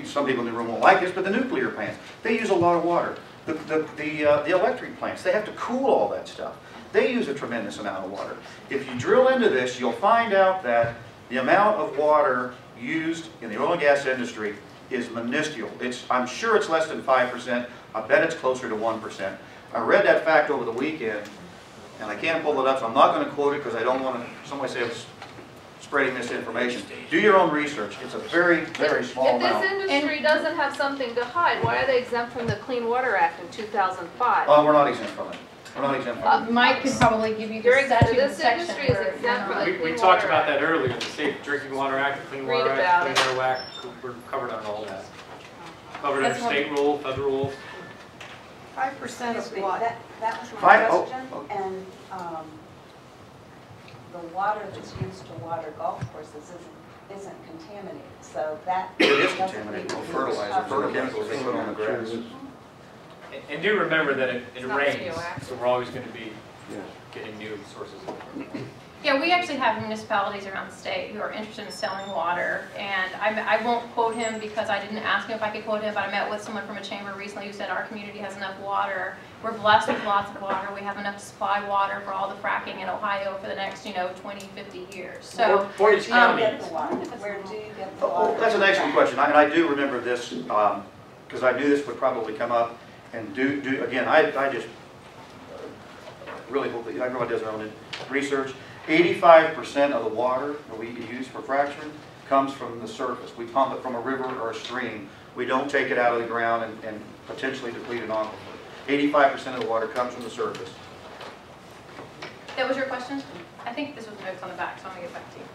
Some people in the room won't like this, but the nuclear plants, they use a lot of water. The electric plants, they have to cool all that stuff. They use a tremendous amount of water. If you drill into this, you'll find out that the amount of water used in the oil and gas industry is minuscule. I'm sure it's less than 5%. I bet it's closer to 1%. I read that fact over the weekend, and I can't pull it up, so I'm not going to quote it because I don't want somebody say I was spreading misinformation. Do your own research. It's a very, very small amount. If this industry doesn't have something to hide, why are they exempt from the Clean Water Act in 2005? We're not exempt from it. We're not exempt from it. Mike could probably give you the statute This section. industry is exempt from the Clean Water We talked about Act. that earlier, the Safe Drinking Water Act, the Clean Water Read Act, about Clean Air Act, we're covered on all that. Covered under state rule, federal rule. 5% of what? That was my question, and the water that's used to water golf courses isn't contaminated, so that. It is contaminated with fertilizer, chemicals they put on the grass. And do remember that it It's not rains, radioactive. so we're always going to be getting new sources of water. Yeah, we actually have municipalities around the state who are interested in selling water, and I won't quote him because I didn't ask him if I could quote him, but I met with someone from a chamber recently who said our community has enough water. We're blessed with lots of water. We have enough to supply water for all the fracking in Ohio for the next, 20, 50 years. So, Where do you get the water? Where do you get the water? That's an excellent question, and I do remember this because I knew this would probably come up. And again, I just really hope that everybody does their own research. 85% of the water that we use for fracturing comes from the surface. We pump it from a river or a stream. We don't take it out of the ground and potentially deplete an aquifer. 85% of the water comes from the surface. that was your question? I think this was notes on the back, so I'm going to get back to you.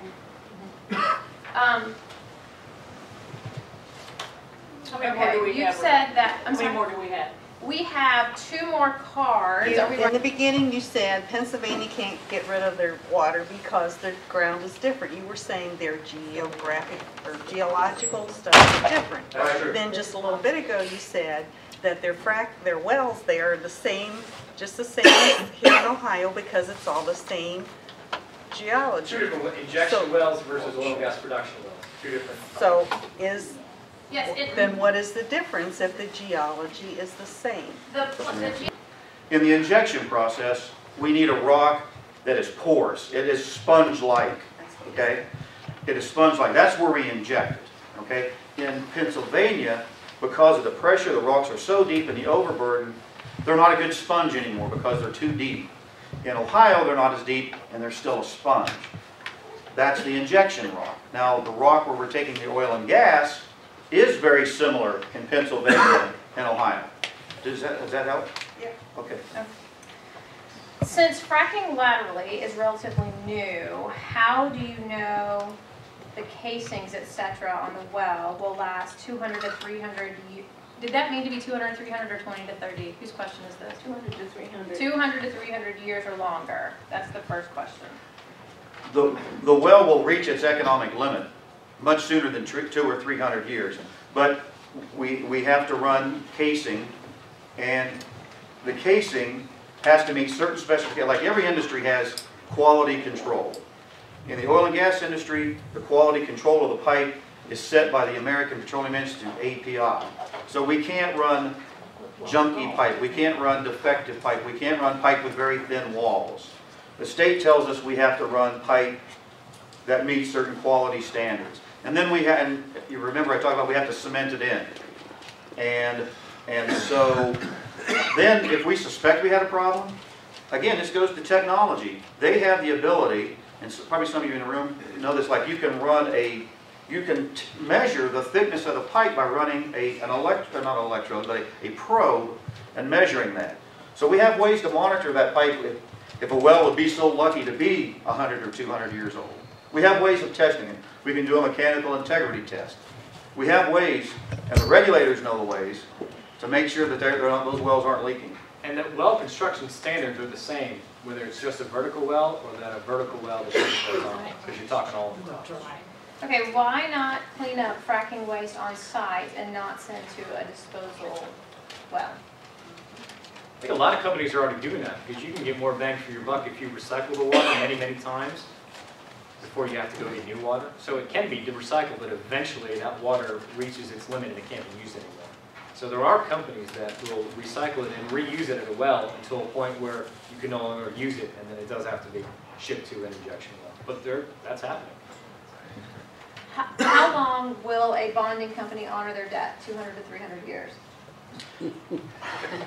How many more do we You have? said that, I'm How many sorry. more do we have? We have 2 more cards. Are we In the beginning, you said Pennsylvania can't get rid of their water because their ground is different. You were saying their geographic or geological stuff is different. That's true. Then just a little bit ago, you said that their wells there are the same, just the same as here in Ohio because it's all the same geology. 2 different injection wells versus oil and gas production wells. 2 different. So then what is the difference if the geology is the same? In the injection process, we need a rock that is porous. It is sponge-like, okay? It is sponge-like. That's where we inject it, okay? In Pennsylvania, because of the pressure, the rocks are so deep and the overburden, they're not a good sponge anymore because they're too deep. In Ohio, they're not as deep and they're still a sponge. That's the injection rock. Now, the rock where we're taking the oil and gas is very similar in Pennsylvania and Ohio. Does that help? Yeah. Okay. Since fracking laterally is relatively new, how do you know the casings, etc., on the well will last 200 to 300 Did that mean to be 200, 300, or 20 to 30? Whose question is this? 200 to 300. 200 to 300 years or longer. That's the first question. The well will reach its economic limit much sooner than 200 or 300 years. But we have to run casing, and the casing has to meet certain specifications. Like every industry has quality control. In the oil and gas industry, the quality control of the pipe is set by the American Petroleum Institute, API. So we can't run junky pipe, we can't run defective pipe, we can't run pipe with very thin walls. The state tells us we have to run pipe that meets certain quality standards. And then we have, and you remember I talked about we have to cement it in. And so then if we suspect we had a problem, again, this goes to technology. They have the ability, and probably some of you in the room know this, like you can run you can measure the thickness of the pipe by running a probe and measuring that. So we have ways to monitor that pipe if a well would be so lucky to be 100 or 200 years old. We have ways of testing it. We can do a mechanical integrity test. We have ways, and the regulators know the ways, to make sure that those wells aren't leaking. And that well construction standards are the same, whether it's just a vertical well or that a vertical well that's horizontal, because you're talking all of the time. Okay, why not clean up fracking waste on site and not send to a disposal well? I think a lot of companies are already doing that, because you can get more bang for your buck if you recycle the water many, many times before you have to go get new water. So it can be recycled, but eventually that water reaches its limit and it can't be used anymore. So there are companies that will recycle it and reuse it at a well until a point where you can no longer use it, and then it does have to be shipped to an injection well. But that's happening. How long will a bonding company honor their debt? 200 to 300 years.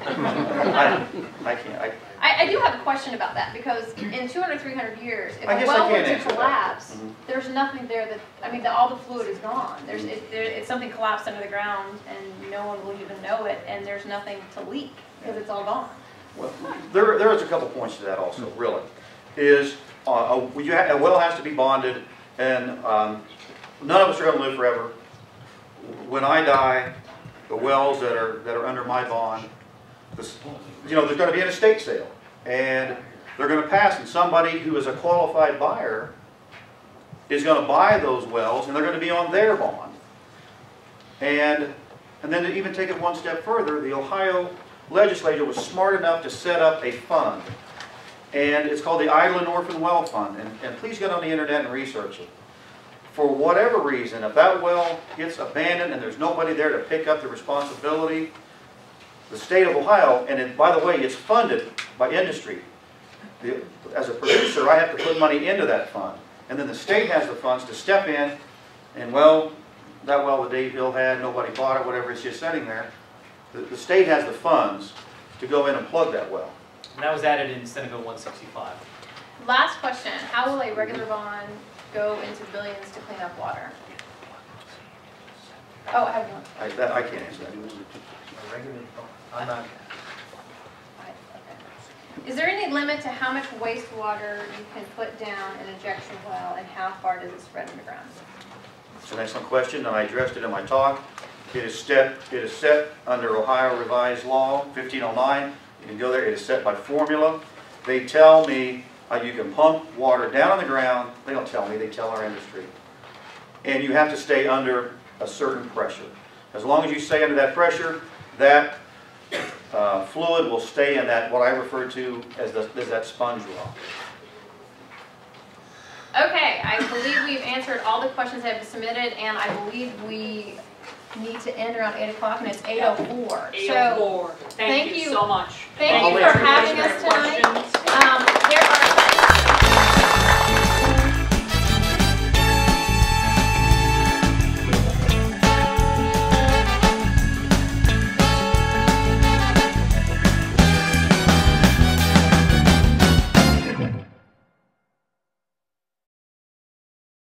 I can't. I do have a question about that, because in 200, 300 years, if a well were to collapse, there's nothing there that, I mean, all the fluid is gone. It's something collapsed under the ground and no one will even know it, and there's nothing to leak because it's all gone. Well, there is a couple points to that also, really. Is a well has to be bonded, and none of us are going to live forever. When I die, the wells that are under my bond, there's going to be an estate sale, and they're going to pass, and somebody who is a qualified buyer is going to buy those wells, and they're going to be on their bond. And then to even take it one step further, the Ohio legislature was smart enough to set up a fund, and it's called the Idle and Orphan Well Fund, and please get on the internet and research it. For whatever reason, if that well gets abandoned and there's nobody there to pick up the responsibility, the state of Ohio, and by the way, it's funded by industry. As a producer, I have to put money into that fund. And then the state has the funds to step in, and well, that well that Dave Hill had, nobody bought it, whatever, it's just sitting there. The state has the funds to go in and plug that well. And that was added in Senate Bill 165. Last question, how will a regular bond go into billions to clean up water? Oh, I have one. I can't answer that. I'm not. Is there any limit to how much wastewater you can put down an injection well, and how far does it spread underground? It's an excellent question, and I addressed it in my talk. It is set under Ohio Revised Law 1509. You can go there. It is set by formula. They tell me you can pump water down on the ground. They don't tell me. They tell our industry. And you have to stay under a certain pressure. As long as you stay under that pressure, that fluid will stay in that, what I refer to as that sponge rock. Okay, I believe we've answered all the questions that have been submitted, and I believe we need to end around 8 o'clock, and it's 8:04. 8:04. Thank you so much. Thank you for having us tonight.